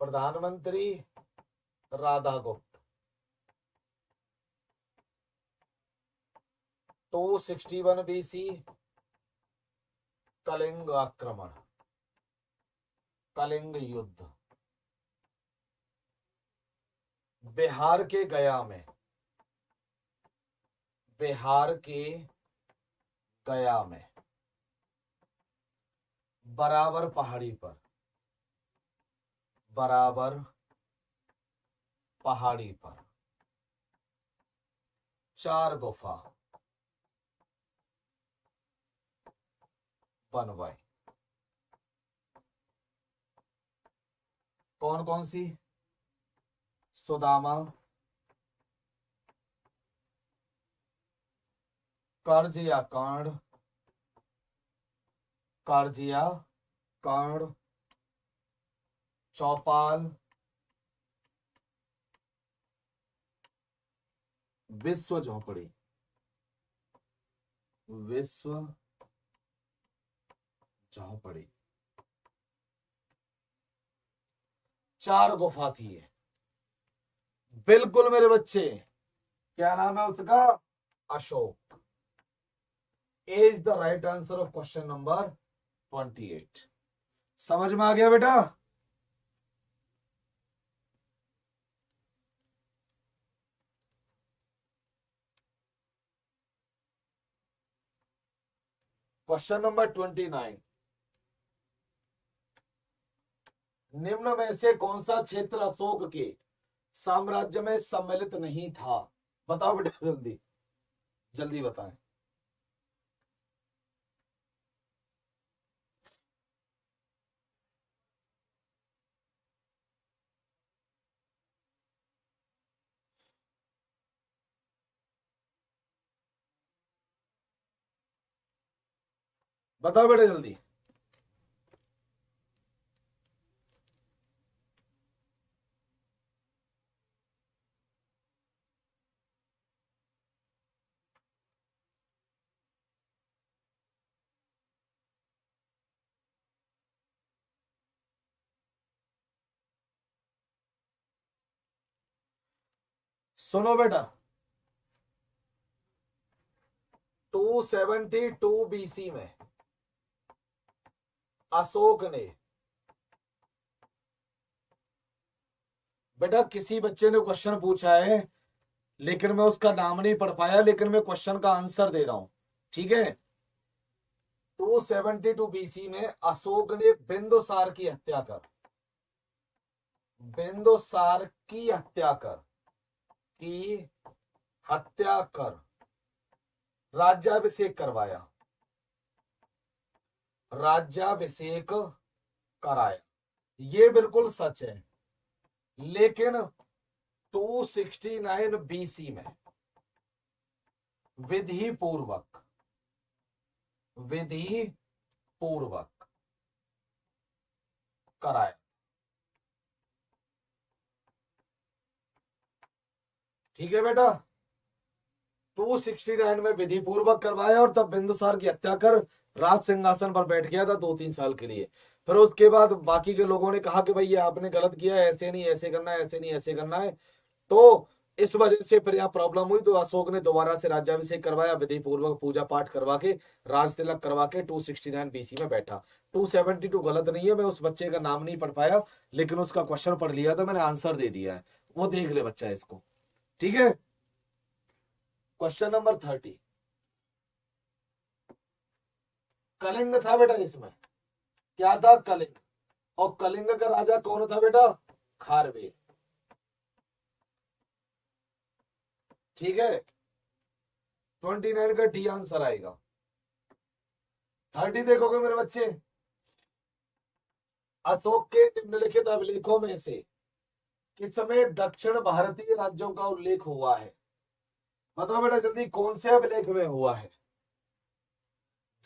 प्रधानमंत्री राधा गुप्त। 261 बीसी कलिंग आक्रमण, कलिंग युद्ध। बिहार के गया में, बिहार के गया में बराबर पहाड़ी पर, बराबर पहाड़ी पर 4 गुफा बनवाई। कौन कौन सी? सुदामा, कर्जिया कांड, कर्जिया कांड, चौपाल, विश्व झोपड़ी, विश्व झोपड़ी। 4 गुफा थी ये। बिल्कुल मेरे बच्चे। क्या नाम है उसका? Ashok. Is the right answer of question number 28। समझ में आ गया बेटा? Question number 29। निम्न में से कौन सा क्षेत्र अशोक के साम्राज्य में सम्मिलित नहीं था? बताओ बेटा, जल्दी जल्दी बताएं। बताओ बेटा जल्दी। सुनो बेटा, 272 बीसी में अशोक ने, बेटा किसी बच्चे ने क्वेश्चन पूछा है लेकिन मैं उसका नाम नहीं पढ़ पाया, लेकिन मैं क्वेश्चन का आंसर दे रहा हूं, ठीक है। 272 बीसी में अशोक ने बिंदुसार की हत्या कर, बिंदुसार की हत्या कर, की हत्या कर राज्याभिषेक करवाया, राज्याभिषेक कराया। ये बिल्कुल सच है। लेकिन 269 बीसी में विधि पूर्वक, विधि पूर्वक कराया। ठीक है बेटा, 269 में विधि पूर्वक करवाया और तब बिंदुसार की हत्या कर राज सिंहासन पर बैठ गया था 2-3 साल के लिए। फिर उसके बाद बाकी के लोगों ने कहा कि भाई ये आपने गलत किया है, ऐसे नहीं ऐसे करना है, ऐसे नहीं ऐसे करना है। तो इस वजह से फिर यहाँ प्रॉब्लम हुई, तो अशोक ने दोबारा से राज्याभिषेक करवाया, विधि पूर्वक पूजा पाठ करवा के, राज तिलक करवा के 269 बीसी में बैठा। 272 गलत नहीं है, मैं उस बच्चे का नाम नहीं पढ़ पाया, लेकिन उसका क्वेश्चन पढ़ लिया था, मैंने आंसर दे दिया है, वो देख ले बच्चा इसको, ठीक है। Question number 30। कलिंग था बेटा इसमें, क्या था? कलिंग। और कलिंग का राजा कौन था बेटा? खारवेल। ठीक है, 29 का डी आंसर आएगा। 30 देखोगे मेरे बच्चे, अशोक के निम्नलिखित अभिलेखों में से किसमें दक्षिण भारतीय राज्यों का उल्लेख हुआ है? बताओ बेटा जल्दी, कौन से अभिलेख में हुआ है?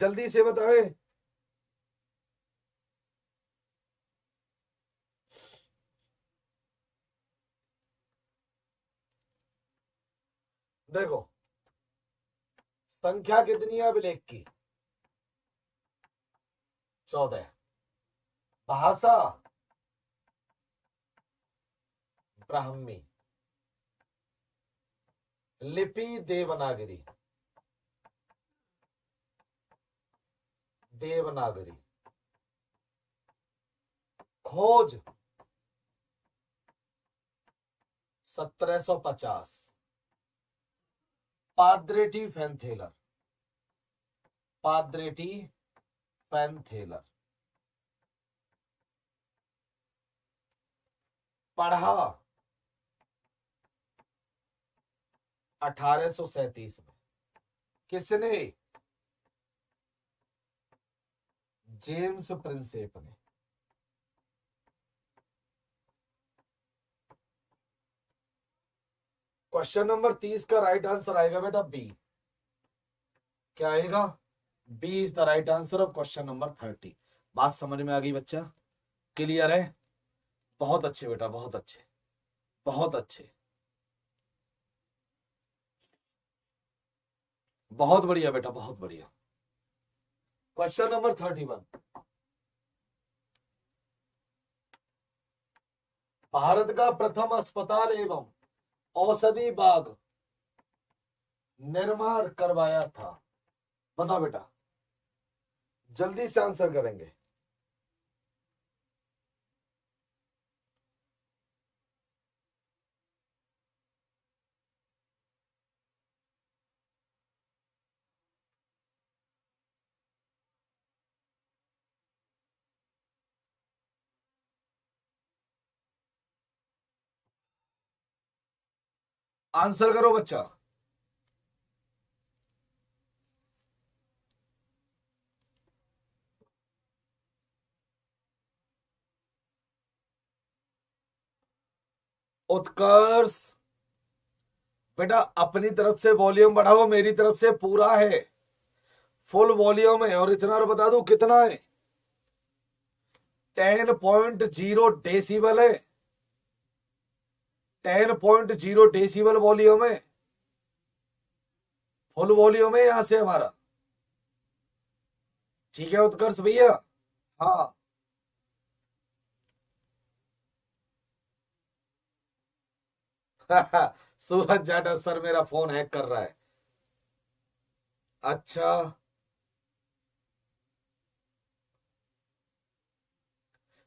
जल्दी से बताएं। देखो संख्या कितनी है अभिलेख की? 14। भाषा ब्राह्मी। लिपि देवनागरी। देवनागरी। खोज 1750। पाद्रेटी फैनथेलर। पाद्रेटी फैनथेलर। पढ़ा 1837 में। किसने? जेम्स प्रिंसेप ने। क्वेश्चन नंबर 30 का राइट आंसर आएगा बेटा बी। क्या आएगा? B is the right answer of question number 30। बात समझ में आ गई बच्चा? क्लियर है? बहुत अच्छे बेटा, बहुत अच्छे, बहुत अच्छे, बहुत बढ़िया बेटा, बहुत बढ़िया। Question number 31। भारत का प्रथम अस्पताल एवं औषधि बाग निर्माण करवाया था? बता बेटा, जल्दी से आंसर करेंगे। आंसर करो बच्चा। उत्कर्ष बेटा अपनी तरफ से वॉल्यूम बढ़ाओ, मेरी तरफ से पूरा है, फुल वॉल्यूम है। और इतना और बता दूं कितना है? 10.0 डेसिबल है। 10.0 डेसिबल वॉल्यूम है। फुल वॉल्यूम है यहां से हमारा। ठीक है उत्कर्ष भैया? हाँ। सूरज जाटव सर मेरा फोन हैक कर रहा है। अच्छा,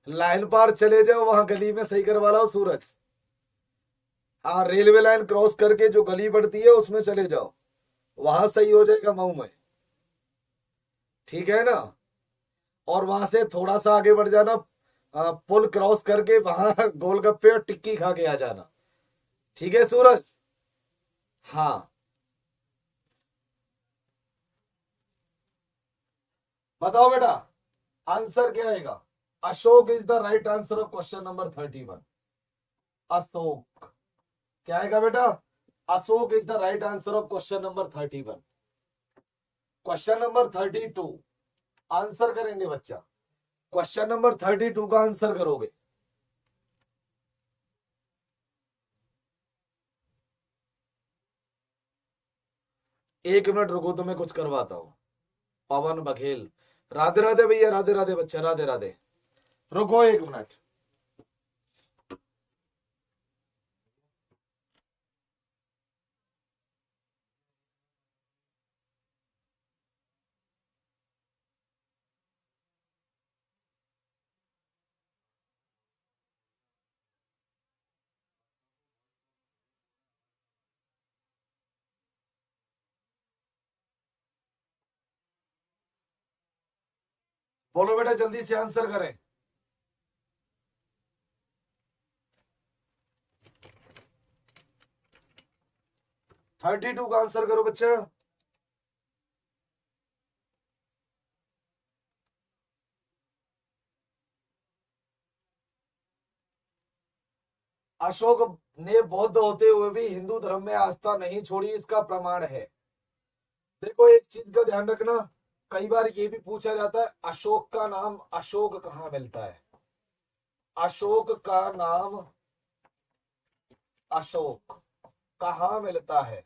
लाइन पार चले जाओ, वहां गली में सही करवा लाओ सूरज। हाँ, रेलवे लाइन क्रॉस करके जो गली पड़ती है उसमें चले जाओ, वहां सही हो जाएगा मऊ में। ठीक है ना? और वहां से थोड़ा सा आगे बढ़ जाना, पुल क्रॉस करके वहां गोलगप्पे और टिक्की खा के आ जाना। ठीक है सूरज? हाँ। बताओ बेटा आंसर क्या आएगा? Ashok is the right answer of question number 31। Ashok क्या आएगा बेटा? Ashok is the right answer of question number 31। Question number 32 answer करेंगे बच्चा। क्वेश्चन नंबर 32 का आंसर करोगे। 1 मिनट रुको तो मैं कुछ करवाता हूं। पवन बघेल। राधे राधे भैया, राधे राधे बच्चा, राधे राधे। रुको 1 मिनट। बोलो बेटा जल्दी से आंसर करें। 32 का आंसर करो बच्चा। अशोक ने बौद्ध होते हुए भी हिंदू धर्म में आस्था नहीं छोड़ी, इसका प्रमाण है। देखो एक चीज का ध्यान रखना, कई बार ये भी पूछा जाता है अशोक का नाम अशोक कहाँ मिलता है? अशोक का नाम अशोक कहाँ मिलता है?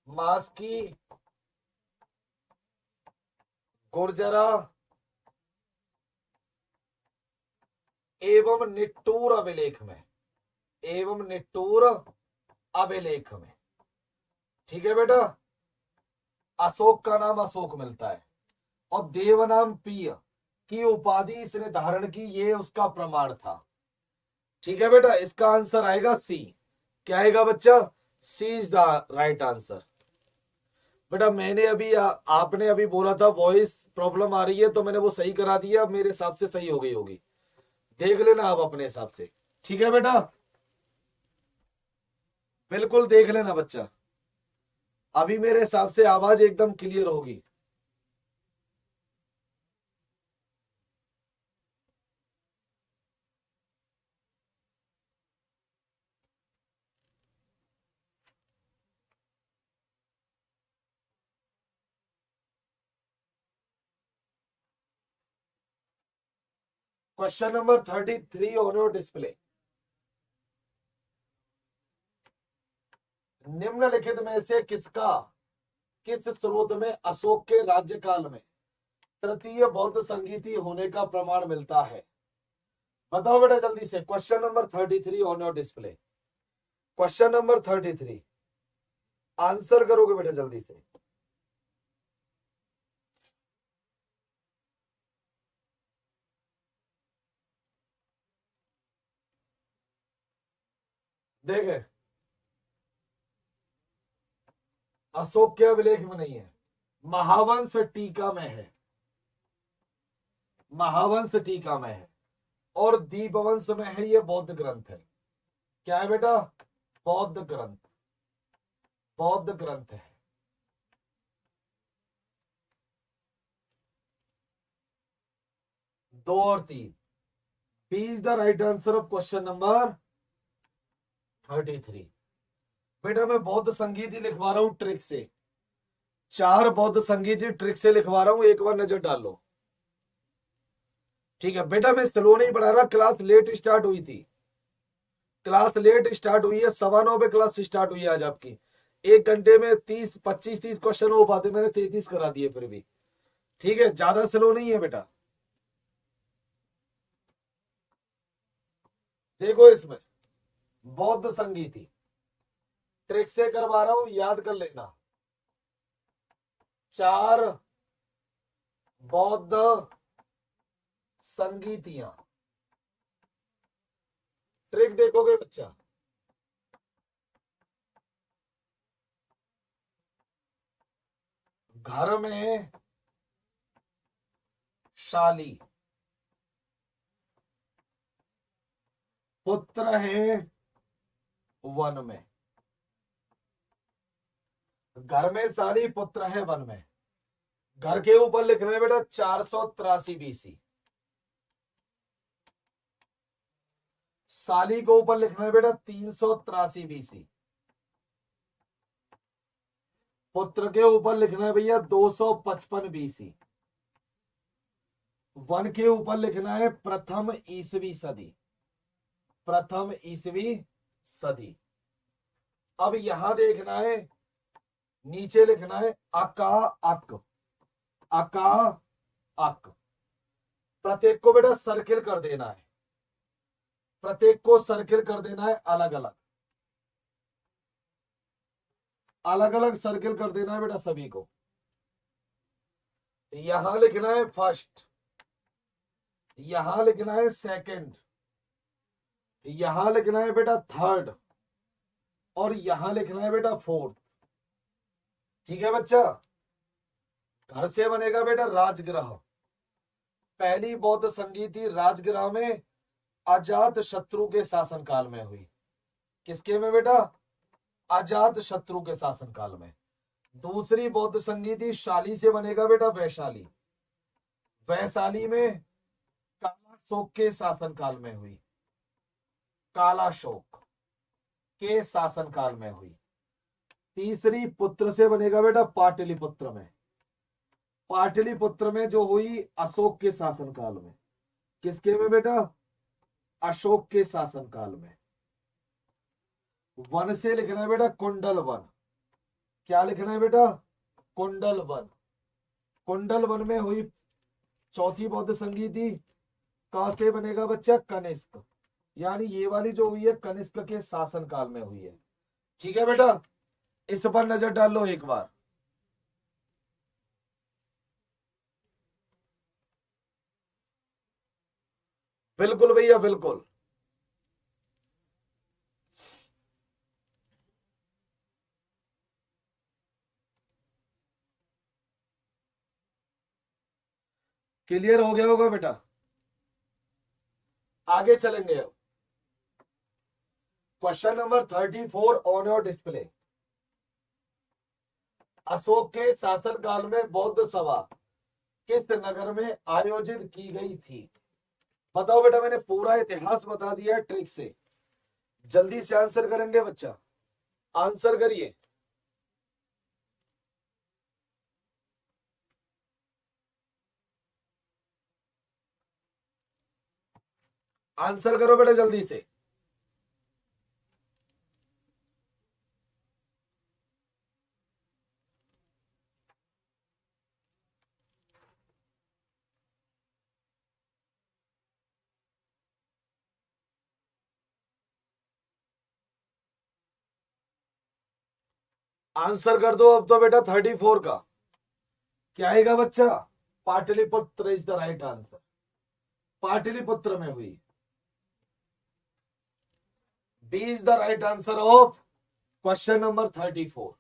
मास्की, गुर्जरा एवं निट्टूर अभिलेख में, एवं निट्टूर अभिलेख में। ठीक है बेटा, अशोक का नाम अशोक मिलता है और देवनाम प्रिय की उपाधि इसने धारण की, ये उसका प्रमाण था। ठीक है बेटा, इसका आंसर आएगा सी। क्या आएगा बच्चा? सी इज द राइट आंसर। बेटा मैंने अभी आपने अभी बोला था वॉइस प्रॉब्लम आ रही है, तो मैंने वो सही करा दिया, मेरे हिसाब से सही हो गई होगी, देख लेना आप अपने हिसाब से। ठीक है बेटा, बिल्कुल देख लेना बच्चा, अभी मेरे हिसाब से आवाज एकदम क्लियर होगी। Question number 33 on your display. निम्नलिखित में से किस स्रोत में अशोक के राज्यकाल में तृतीय बौद्ध संगीति होने का प्रमाण मिलता है? बताओ बेटा जल्दी से। Question number 33 on your display. Question number 33 answer करोगे बेटा जल्दी से। देखे, अशोक के अभिलेख में नहीं है, महावंश टीका में है, महावंश टीका में है और दीपवंश में है, ये बौद्ध ग्रंथ है। क्या है बेटा? बौद्ध ग्रंथ, बौद्ध ग्रंथ है। दो और तीन, B is the right answer of question number 33। बेटा मैं बौद्ध संगीत ही लिखवा रहा हूं ट्रिक से, 4 बौद्ध संगीत ही ट्रिक से लिखवा रहा हूं, एक बार नजर डाल लो। ठीक है बेटा, मैं स्लो नहीं पढ़ा रहा, क्लास लेट स्टार्ट हुई थी, क्लास लेट स्टार्ट हुई है, 9:15 पे क्लास स्टार्ट हुई है आज आपकी। 1 घंटे में 25-30 क्वेश्चन हो पाते, मैंने 33 करा दिए फिर भी। ठीक है, ज्यादा स्लो नहीं है बेटा। देखो इसमें बौद्ध संगीति ट्रिक से करवा रहा हूं, याद कर लेना। 4 बौद्ध संगीतियां, ट्रिक देखोगे बच्चा, घर में शाली, पुत्र है वन में। घर में शाली, पुत्र है वन में। घर के ऊपर लिखना है बेटा 483 BC, साली को ऊपर लिखना है बेटा 383 BC, पुत्र के ऊपर लिखना है भैया 255 BC, वन के ऊपर लिखना है प्रथम ईसवी सदी, प्रथम ईसवी सदी। अब यहां देखना है, नीचे लिखना है अका अक, अका अक। प्रत्येक को बेटा सर्किल कर देना है, प्रत्येक को सर्किल कर देना है, अलग अलग, अलग अलग सर्किल कर देना है बेटा सभी को। यहां लिखना है फर्स्ट, यहां लिखना है सेकंड, यहां लिखना है बेटा थर्ड और यहां लिखना है बेटा फोर्थ। ठीक है बच्चा, घर से बनेगा बेटा राजगृह। पहली बौद्ध संगीति राजगृह में अजात शत्रु के शासनकाल में हुई। किसके में बेटा? अजात शत्रु के शासनकाल में। दूसरी बौद्ध संगीति शाली से बनेगा बेटा वैशाली, वैशाली में कालाशोक के शासनकाल में हुई, कालाशोक के शासनकाल में हुई। तीसरी पुत्र से बनेगा बेटा पाटलिपुत्र में, पाटलिपुत्र में जो हुई अशोक के शासनकाल में। किसके में बेटा? अशोक के शासनकाल में। वन से लिखना है बेटा कुंडल वन। क्या लिखना है बेटा? कुंडल वन। कुंडल वन में हुई चौथी बौद्ध संधि थी। कहां से बनेगा बच्चा? कनिष्क। यानी ये वाली जो हुई है कनिष्क के शासनकाल में हुई है। ठीक है बेटा, इस पर नजर डाल लो एक बार। बिल्कुल भैया बिल्कुल। क्लियर हो गया होगा बेटा। आगे चलेंगे अब। Question number 34 on your display. Ashok के शासनकाल में बौद्ध सभा किस नगर में आयोजित की गई थी? बताओ बेटा, मैंने पूरा इतिहास बता दिया है ट्रिक से। जल्दी से आंसर करेंगे बच्चा, आंसर करिए। आंसर करो बेटा जल्दी से। आंसर कर दो अब तो बेटा 34 का। क्या आएगा बच्चा? Pataliputra is the right answer. Pataliputra में हुई। B is the right answer of question number 34।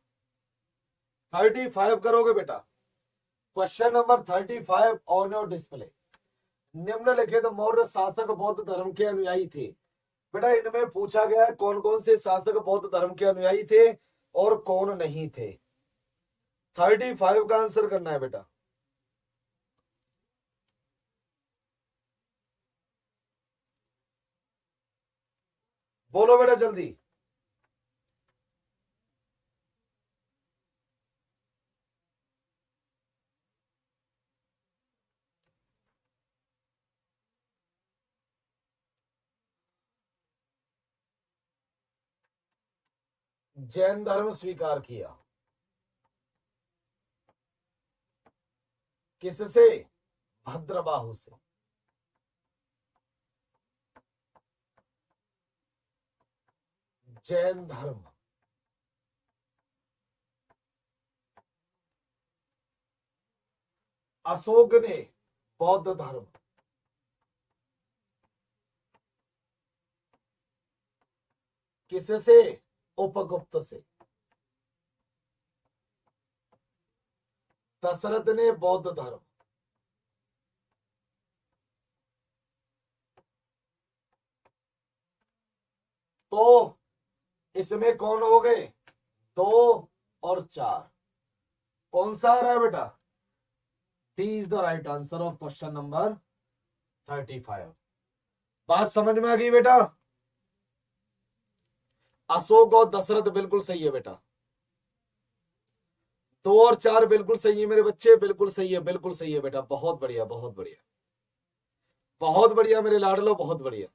35 करोगे बेटा। Question number 35 on your display. निम्नलिखित मौर्य शासक बौद्ध धर्म के अनुयायी थे। बेटा इनमें पूछा गया है कौन कौन से शासक बौद्ध धर्म के अनुयायी थे और कौन नहीं थे। 35 का आंसर करना है बेटा। बोलो बेटा जल्दी। जैन धर्म स्वीकार किया। किससे? भद्रबाहु से। जैन धर्म। अशोक ने बौद्ध धर्म। किससे? उपगुप्त से। दशरथ ने बौद्ध धर्म। तो इसमें कौन हो गए? 2 और 4। कौन सा आ रहा है बेटा? D is the right answer of question number 35। बात समझ में आ गई बेटा? अशोक और दशरथ बिल्कुल सही है बेटा। 2 और 4 बिल्कुल सही है मेरे बच्चे, बिल्कुल सही है, बिल्कुल सही है बेटा। बहुत बढ़िया, बहुत बढ़िया, बहुत बढ़िया मेरे लाडलो, बहुत बढ़िया।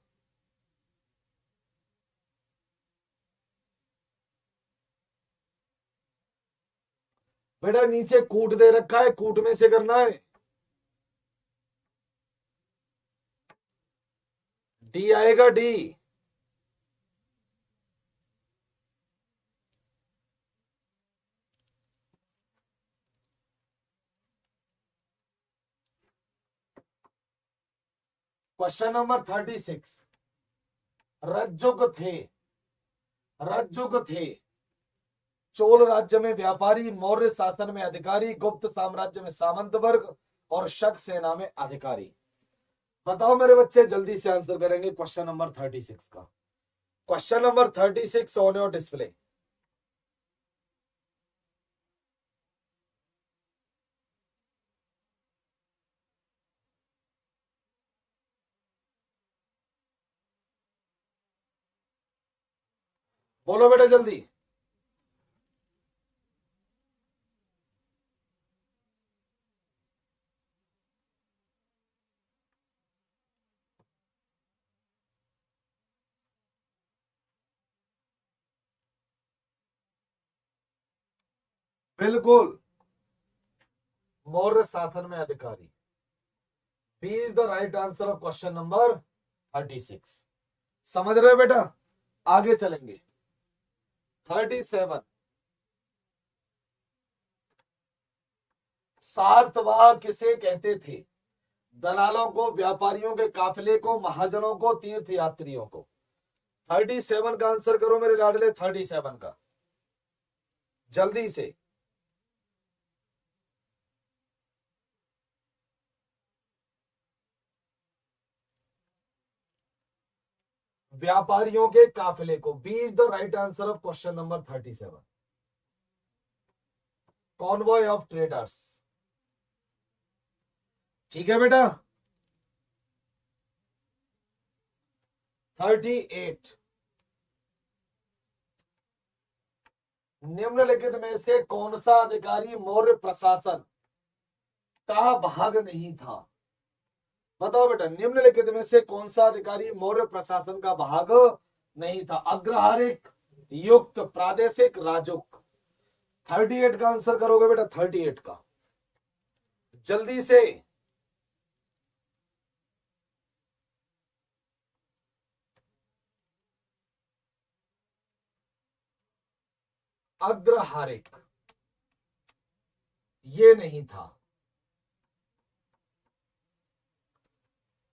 बेटा नीचे कूट दे रखा है, कूट में से करना है। डी आएगा, डी। Question number 36। रज्जुक थे। रज्जुक थे। चोल राज्य में व्यापारी, मौर्य शासन में अधिकारी, गुप्त साम्राज्य में सामंत वर्ग और शक सेना में अधिकारी। बताओ मेरे बच्चे, जल्दी से आंसर करेंगे क्वेश्चन नंबर 36 का। Question number 36 on your display. बोलो बेटा जल्दी। बिल्कुल, मौर्य शासन में अधिकारी। B is the right answer of question number 36। समझ रहे हो बेटा? आगे चलेंगे। 37, सार्तवाह किसे कहते थे? दलालों को, व्यापारियों के काफिले को, महाजनों को, तीर्थ यात्रियों को? 37 का आंसर करो मेरे लाडले, 37 का, जल्दी से। व्यापारियों के काफिले को, B is the right answer of question number 37। Convoy of traders. ठीक है बेटा। 38, निम्नलिखित में से कौन सा अधिकारी मौर्य प्रशासन का भाग नहीं था? बताओ बेटा, निम्नलिखित में से कौन सा अधिकारी मौर्य प्रशासन का भाग नहीं था? अग्रहारिक, युक्त, प्रादेशिक, राजुक? 38 का आंसर करोगे बेटा, 38 का, जल्दी से। अग्रहारिक, ये नहीं था।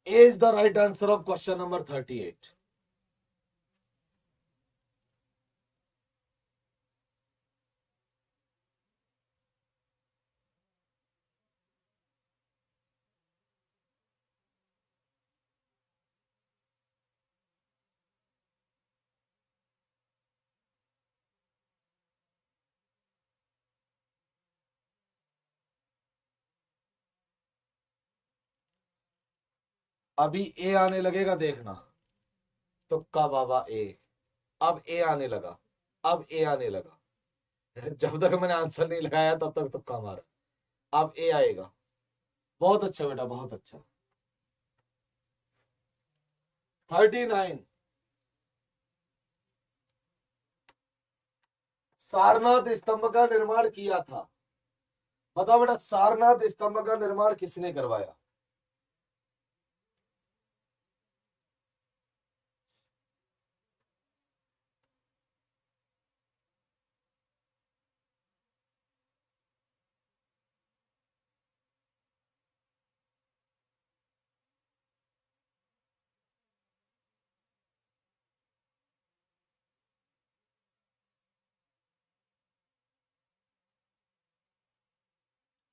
A is the right answer of question number 38। अभी ए आने लगेगा, देखना। तुक्का बाबा ए। अब ए आने लगा, अब ए आने लगा। जब तक मैंने आंसर नहीं लगाया तब तक तुक्का मारा। अब ए आएगा। बहुत अच्छा बेटा, बहुत अच्छा। 39, सारनाथ स्तंभ का निर्माण किया था? बताओ बेटा, सारनाथ स्तंभ का निर्माण किसने करवाया?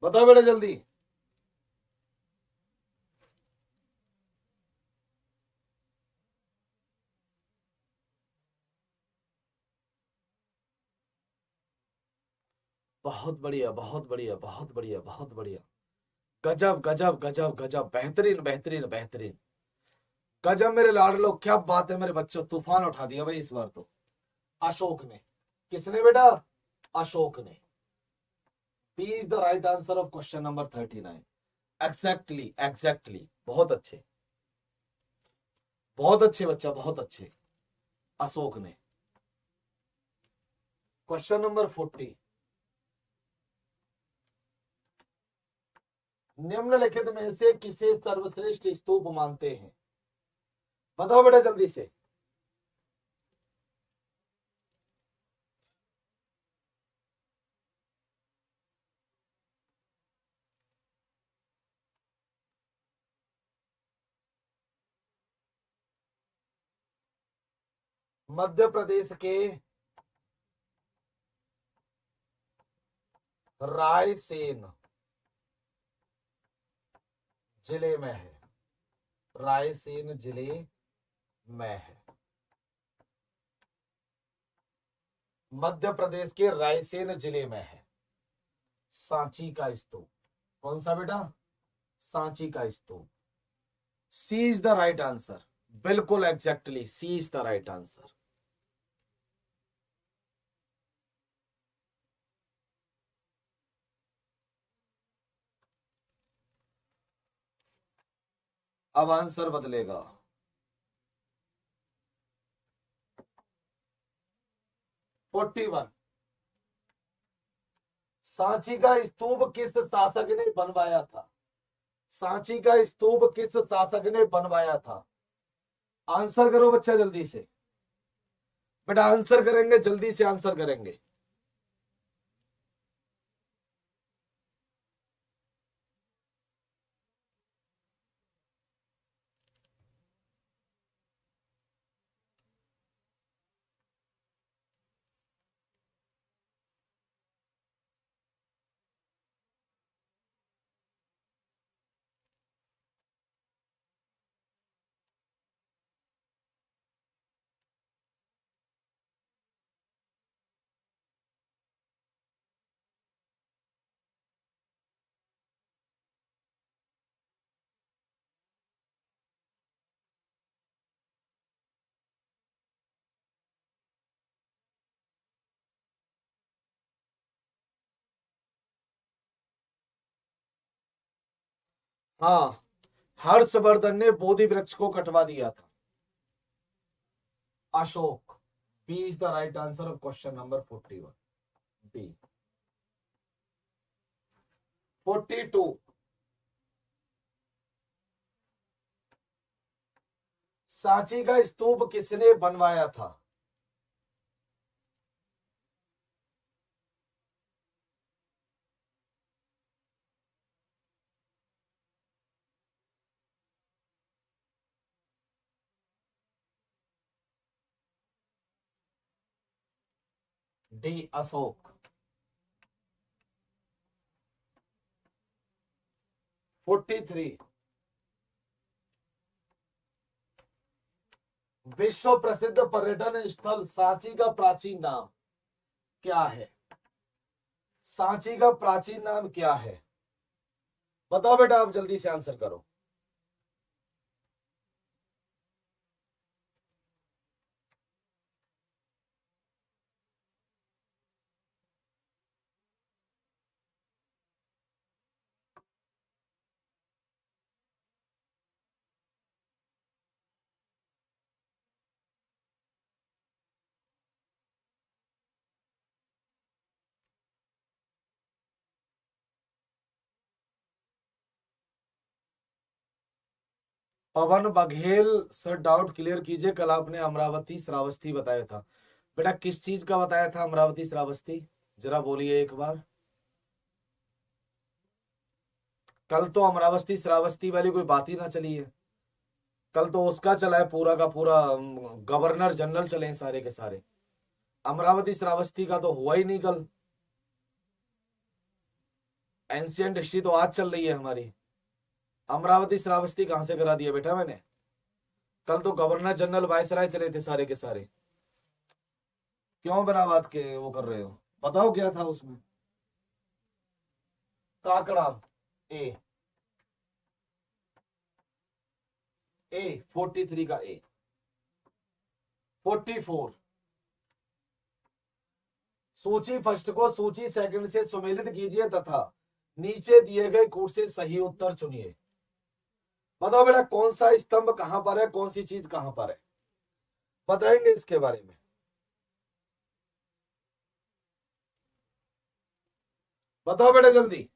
बताओ बेटा जल्दी। बहुत बढ़िया, बहुत बढ़िया, बहुत बढ़िया, बहुत बढ़िया। गजब गजब गजब गजब, बेहतरीन बेहतरीन बेहतरीन। गजब मेरे लाडलो, क्या बात है मेरे बच्चों, तूफान उठा दिया भाई इस बार तो। अशोक ने। किसने बेटा? अशोक ने। B is the right answer of question number 39। Exactly exactly, बहुत अच्छे, बहुत अच्छे बच्चा, बहुत अच्छे। अशोक ने। क्वेश्चन नंबर 40, निम्नलिखित में से किसे सर्वश्रेष्ठ स्तूप मानते हैं? बताओ बेटा जल्दी से। मध्य प्रदेश के रायसेन जिले में है। रायसेन जिले में है। मध्य प्रदेश के रायसेन जिले में है। सांची का स्तूप। कौन सा बेटा? सांची का स्तूप। C is the right answer. बिल्कुल exactly, C is the right answer. अब आंसर बदलेगा। 41, सांची का स्तूप किस शासक ने बनवाया था? सांची का स्तूप किस शासक ने बनवाया था? आंसर करो बच्चा जल्दी से। बेटा आंसर करेंगे, जल्दी से आंसर करेंगे। हाँ, हर्षवर्धन ने बोधि वृक्ष को कटवा दिया था। Ashoka. B is the right answer of question number 41। B. 42। Sanchi का स्तूप किसने बनवाया था? डी अशोक। 43। विश्व प्रसिद्ध पर्यटन स्थल सांची का प्राचीन नाम क्या है? सांची का प्राचीन नाम क्या है? बताओ बेटा, आप जल्दी से आंसर करो। पवन बघेल सर, डाउट क्लियर कीजिए। कल आपने अमरावती श्रावस्ती बताया था। बेटा किस चीज का बताया था अमरावती श्रावस्ती? जरा बोलिए एक बार। कल तो अमरावती श्रावस्ती वाली कोई बात ही ना चली है। कल तो उसका चला है पूरा का पूरा, गवर्नर जनरल चले हैं सारे के सारे। अमरावती श्रावस्ती का तो हुआ ही नहीं कल। एंशियंट हिस्ट्री तो आज चल रही है हमारी। अमरावती श्रावस्ती कहां से करा दिया बेटा मैंने? कल तो गवर्नर जनरल वायसराय चले थे सारे के सारे। क्यों बिना बात के वो कर रहे हो? बताओ क्या था उसमें। काकड़ा। ए। ए 43 का ए। 44। सूची फर्स्ट को सूची सेकंड से सुमेलित कीजिए तथा नीचे दिए गए कोड से सही उत्तर चुनिए। बताओ बेटा कौन सा स्तंभ कहां पर है, कौन सी चीज कहां पर है? बताएंगे इसके बारे में। बताओ बेटा जल्दी।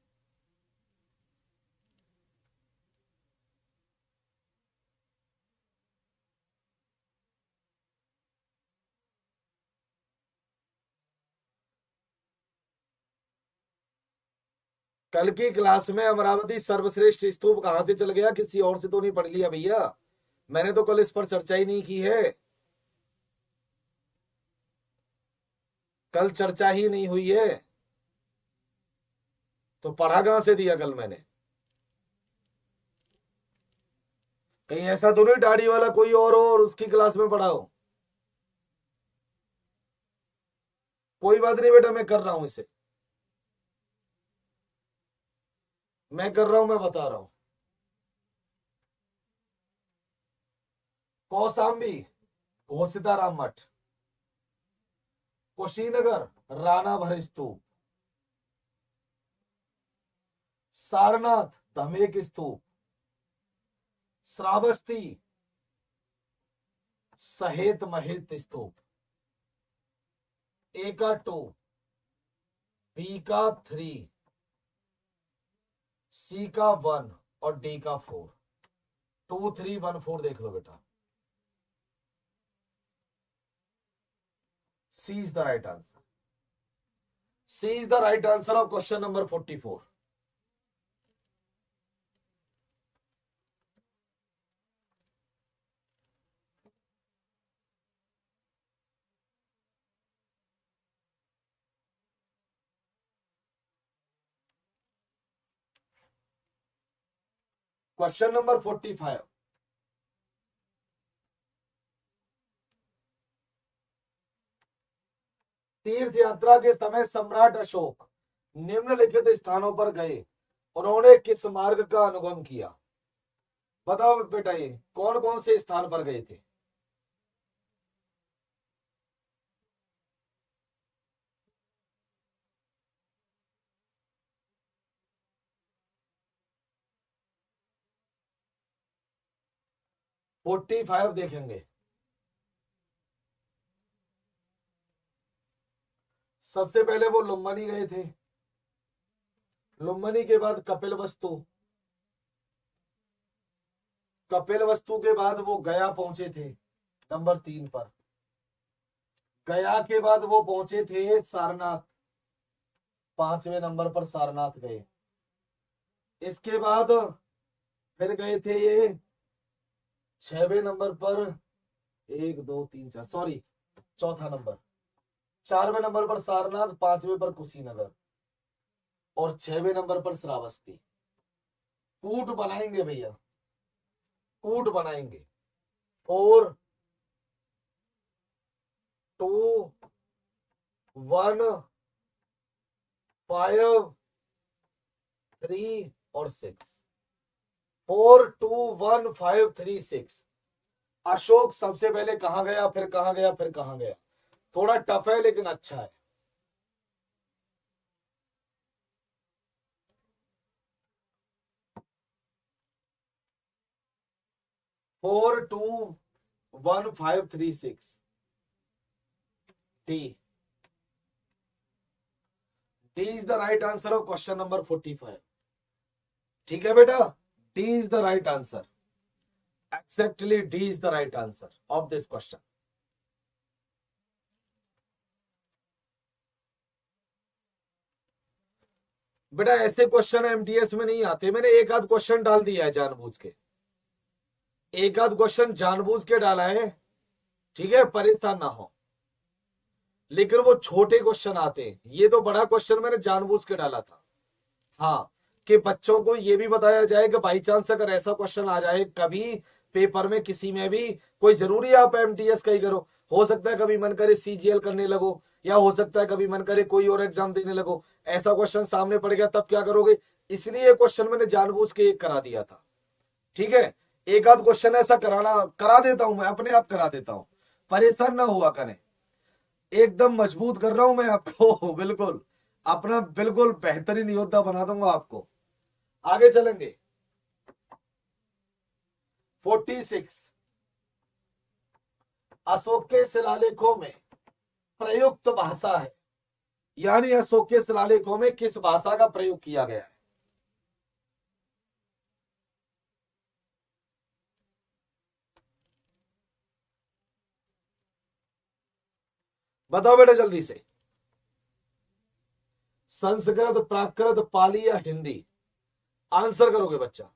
कल की क्लास में अमरावती सर्वश्रेष्ठ स्तूप कहां से चल गया? किसी और से तो नहीं पढ़ लिया भैया? मैंने तो कल इस पर चर्चा ही नहीं की है। कल चर्चा ही नहीं हुई है तो पढ़ा कहां से दिया कल मैंने? कहीं ऐसा तो नहीं दाढ़ी वाला कोई और हो और उसकी क्लास में पढ़ा हो? कोई बात नहीं बेटा, मैं कर रहा हूं इसे। मैं कर रहा हूं, मैं बता रहा हूं। कौशाम्बी घोषिताराम मठ। कुशीनगर राणा भर स्तूप। सारनाथ धमेक स्तूप। श्रावस्ती सहेत महेत स्तूप। एका टू बी का 3, सी का 1 और डी का 4। 2 3 1 4 देख लो बेटा। C is the right answer. C is the right answer of question number 44। Question number 45। तीर्थ यात्रा के समय सम्राट अशोक निम्नलिखित स्थानों पर गए, उन्होंने किस मार्ग का अनुगमन किया? बताओ बेटा, ये कौन कौन से स्थान पर गए थे? फोर्टी फाइव देखेंगे। सबसे पहले वो लुम्बिनी गए थे, लुम्बिनी के बाद कपिल वस्तु, कपिल वस्तु के बाद वो गया पहुंचे थे नंबर 3 पर, गया के बाद वो पहुंचे थे सारनाथ, 5वें नंबर पर सारनाथ गए। इसके बाद फिर गए थे ये 6वें नंबर पर, 1 2 3 4, सॉरी चौथा नंबर, 4वें नंबर पर सारनाथ, 5वें पर कुशीनगर और 6वें नंबर पर श्रावस्ती। कूट बनाएंगे भैया, कूट बनाएंगे। 4 2 1 5 3 और 6। 4 2 1 5 3 6। अशोक सबसे पहले कहां गया, फिर कहां गया, फिर कहां गया? थोड़ा टफ है लेकिन अच्छा है। Four two 1 5 3 6 D. D is the right answer of question number 45। ठीक है बेटा, D is the right answer. Exactly D is the right answer of this question. बेटा ऐसे क्वेश्चन एमटीएस में नहीं आते, मैंने एक आध क्वेश्चन डाल दिया है जानबूझ के, एक आध क्वेश्चन जानबूझ के डाला है, ठीक है, परेशान ना हो। लेकिन वो छोटे क्वेश्चन आते हैं, ये तो बड़ा क्वेश्चन मैंने जानबूझ के डाला था। हाँ, कि बच्चों को ये भी बताया जाए कि बाई चांस अगर ऐसा क्वेश्चन आ जाए कभी पेपर में किसी में भी, कोई जरूरी है आप एमटीएस का ही करो, हो सकता है कभी मन करे सीजीएल करने लगो, या हो सकता है कभी मन करे कोई और एग्जाम देने लगो, ऐसा क्वेश्चन सामने पड़ गया तब क्या करोगे? इसलिए क्वेश्चन मैंने जानबूझ के एक करा दिया था। ठीक है, एक आध क्वेश्चन ऐसा करा देता हूं, मैं अपने आप करा देता हूं, परेशान ना हुआ करें। एकदम मजबूत कर रहा हूं मैं आपको बिल्कुल, अपना बिल्कुल बेहतरीन योद्धा बना दूंगा आपको। आगे चलेंगे। 46। अशोक के शिलालेखों में प्रयुक्त भाषा है, यानी अशोक के शिलालेखों में किस भाषा का प्रयोग किया गया है? बताओ बेटा जल्दी से। संस्कृत, प्राकृत, पाली या हिंदी? आंसर करोगे बच्चा?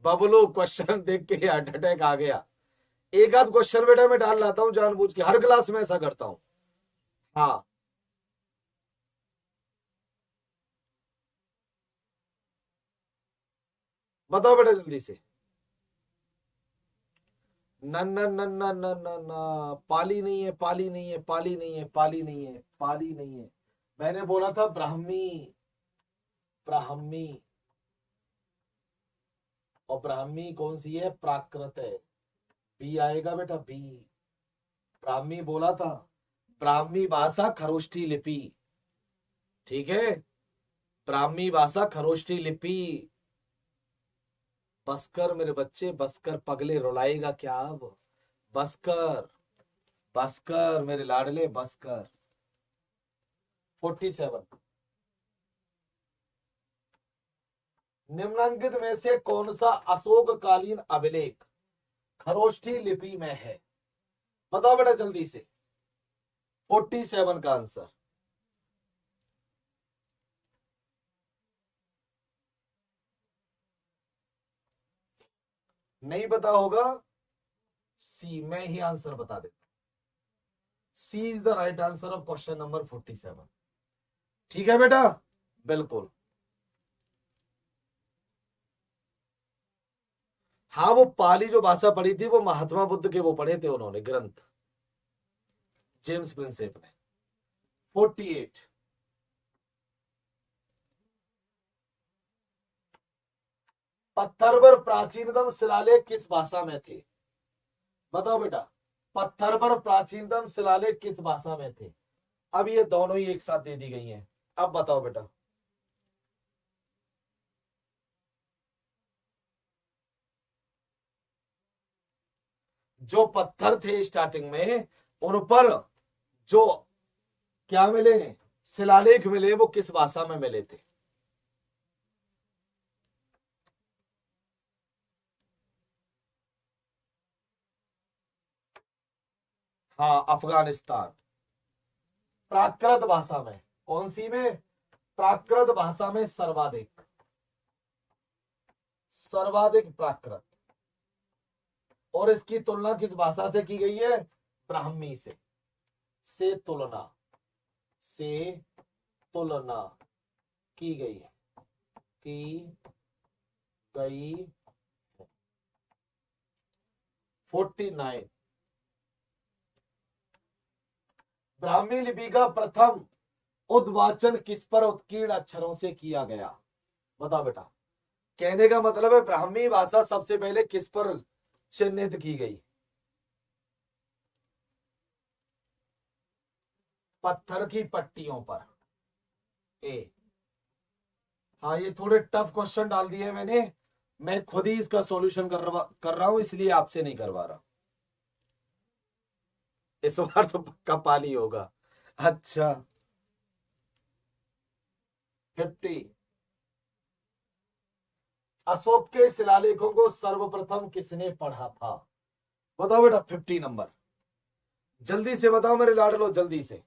बबलू क्वेश्चन देख के हार्ट अटैक आ गया। एक आध क्वेश्चन बेटा मैं डाल लाता हूं जानबूझ के, हर क्लास में ऐसा करता हूं। हाँ, बताओ बेटा जल्दी से। न न न न न न न, पाली नहीं है, पाली नहीं है, पाली नहीं है, पाली नहीं है, पाली नहीं है। मैंने बोला था ब्राह्मी, ब्राह्मी, और ब्राह्मी कौन सी है? प्राकृत है। बी आएगा बेटा, बी। ब्राह्मी बोला था, ब्राह्मी भाषा खरोष्ठी लिपि, ठीक है, ब्राह्मी भाषा खरोष्ठी लिपि। बसकर मेरे बच्चे, बसकर, पगले रुलाएगा क्या अब? बसकर, बसकर मेरे लाडले, बसकर। 47। निम्नलिखित में से कौन सा अशोककालीन अभिलेख खरोष्ठी लिपि में है? बताओ बेटा जल्दी से। 47 का आंसर। नहीं पता होगा, सी, मैं ही आंसर बता देता। C is the right answer of question number 47। ठीक है बेटा, बिल्कुल। हाँ, वो पाली जो भाषा पढ़ी थी वो महात्मा बुद्ध के वो पढ़े थे उन्होंने ग्रंथ, जेम्स प्रिंसेप ने। 48। पत्थर पर प्राचीनतम शिलालेख किस भाषा में थे? बताओ बेटा, पत्थर पर प्राचीनतम शिलालेख किस भाषा में थे? अब ये दोनों ही एक साथ दे दी गई हैं। अब बताओ बेटा। जो पत्थर थे स्टार्टिंग में, उन पर जो क्या मिले, शिलालेख मिले, वो किस भाषा में मिले थे? हाँ, अफगानिस्तान। प्राकृत भाषा में। कौन सी में? प्राकृत भाषा में सर्वाधिक, सर्वाधिक प्राकृत। और इसकी तुलना किस भाषा से की गई है? ब्राह्मी से तुलना, से तुलना की गई है, की गई है। 49। ब्राह्मी लिपि का प्रथम उद्वाचन किस पर उत्कीर्ण अक्षरों से किया गया? बताओ बेटा। कहने का मतलब है ब्राह्मी भाषा सबसे पहले किस पर चिन्हित की गई? पत्थर की पट्टियों पर। ए, हाँ, ये थोड़े टफ क्वेश्चन डाल दिए मैंने। मैं खुद ही इसका सॉल्यूशन कर रहा हूं, इसलिए आपसे नहीं करवा रहा। इस बार तो पक्का पाली होगा। अच्छा, 50। अशोक के शिलालेखों को सर्वप्रथम किसने पढ़ा था? बताओ बेटा। 50 नंबर। जल्दी से बताओ मेरे लाडलो, जल्दी से।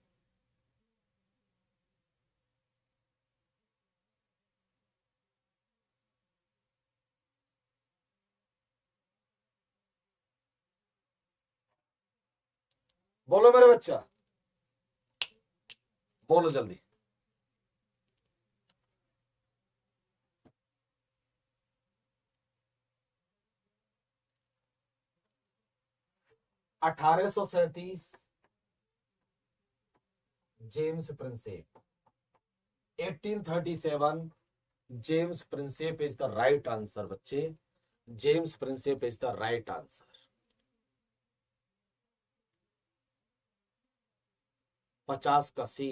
बोलो मेरे बच्चा, बोलो जल्दी। 1837 James Prinsep. 1837 James Prinsep is the right answer बच्चे। James Prinsep is the right answer. 50 का सी।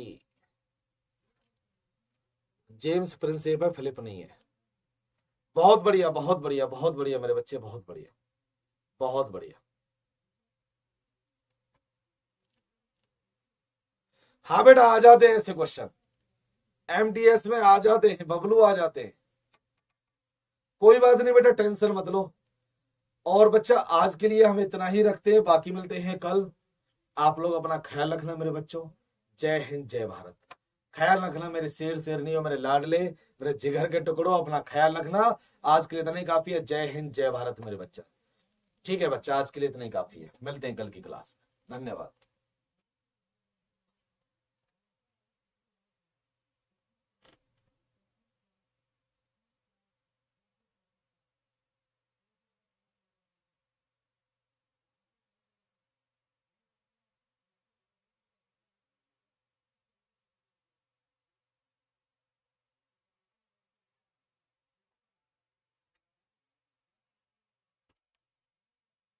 जेम्स प्रिंसेप है, फिलिप नहीं है। बहुत बढ़िया, बहुत बढ़िया, बहुत बढ़िया मेरे बच्चे, बहुत बढ़िया, बहुत बढ़िया। हाँ बेटा, आ जाते हैं ऐसे क्वेश्चन, एमटीएस में आ जाते हैं, बबलू आ जाते हैं। कोई बात नहीं बेटा, टेंशन मत लो। और बच्चा, आज के लिए हम इतना ही रखते हैं, बाकी मिलते हैं कल। आप लोग अपना ख्याल रखना मेरे बच्चों। जय हिंद, जय भारत। ख्याल रखना मेरे शेर शेरनी और मेरे लाडले, मेरे जिगर के टुकड़ों, अपना ख्याल रखना। आज के लिए इतना ही काफी है। जय हिंद, जय भारत मेरे बच्चा। ठीक है बच्चा, आज के लिए इतना ही काफी है। मिलते हैं कल की क्लास में। धन्यवाद।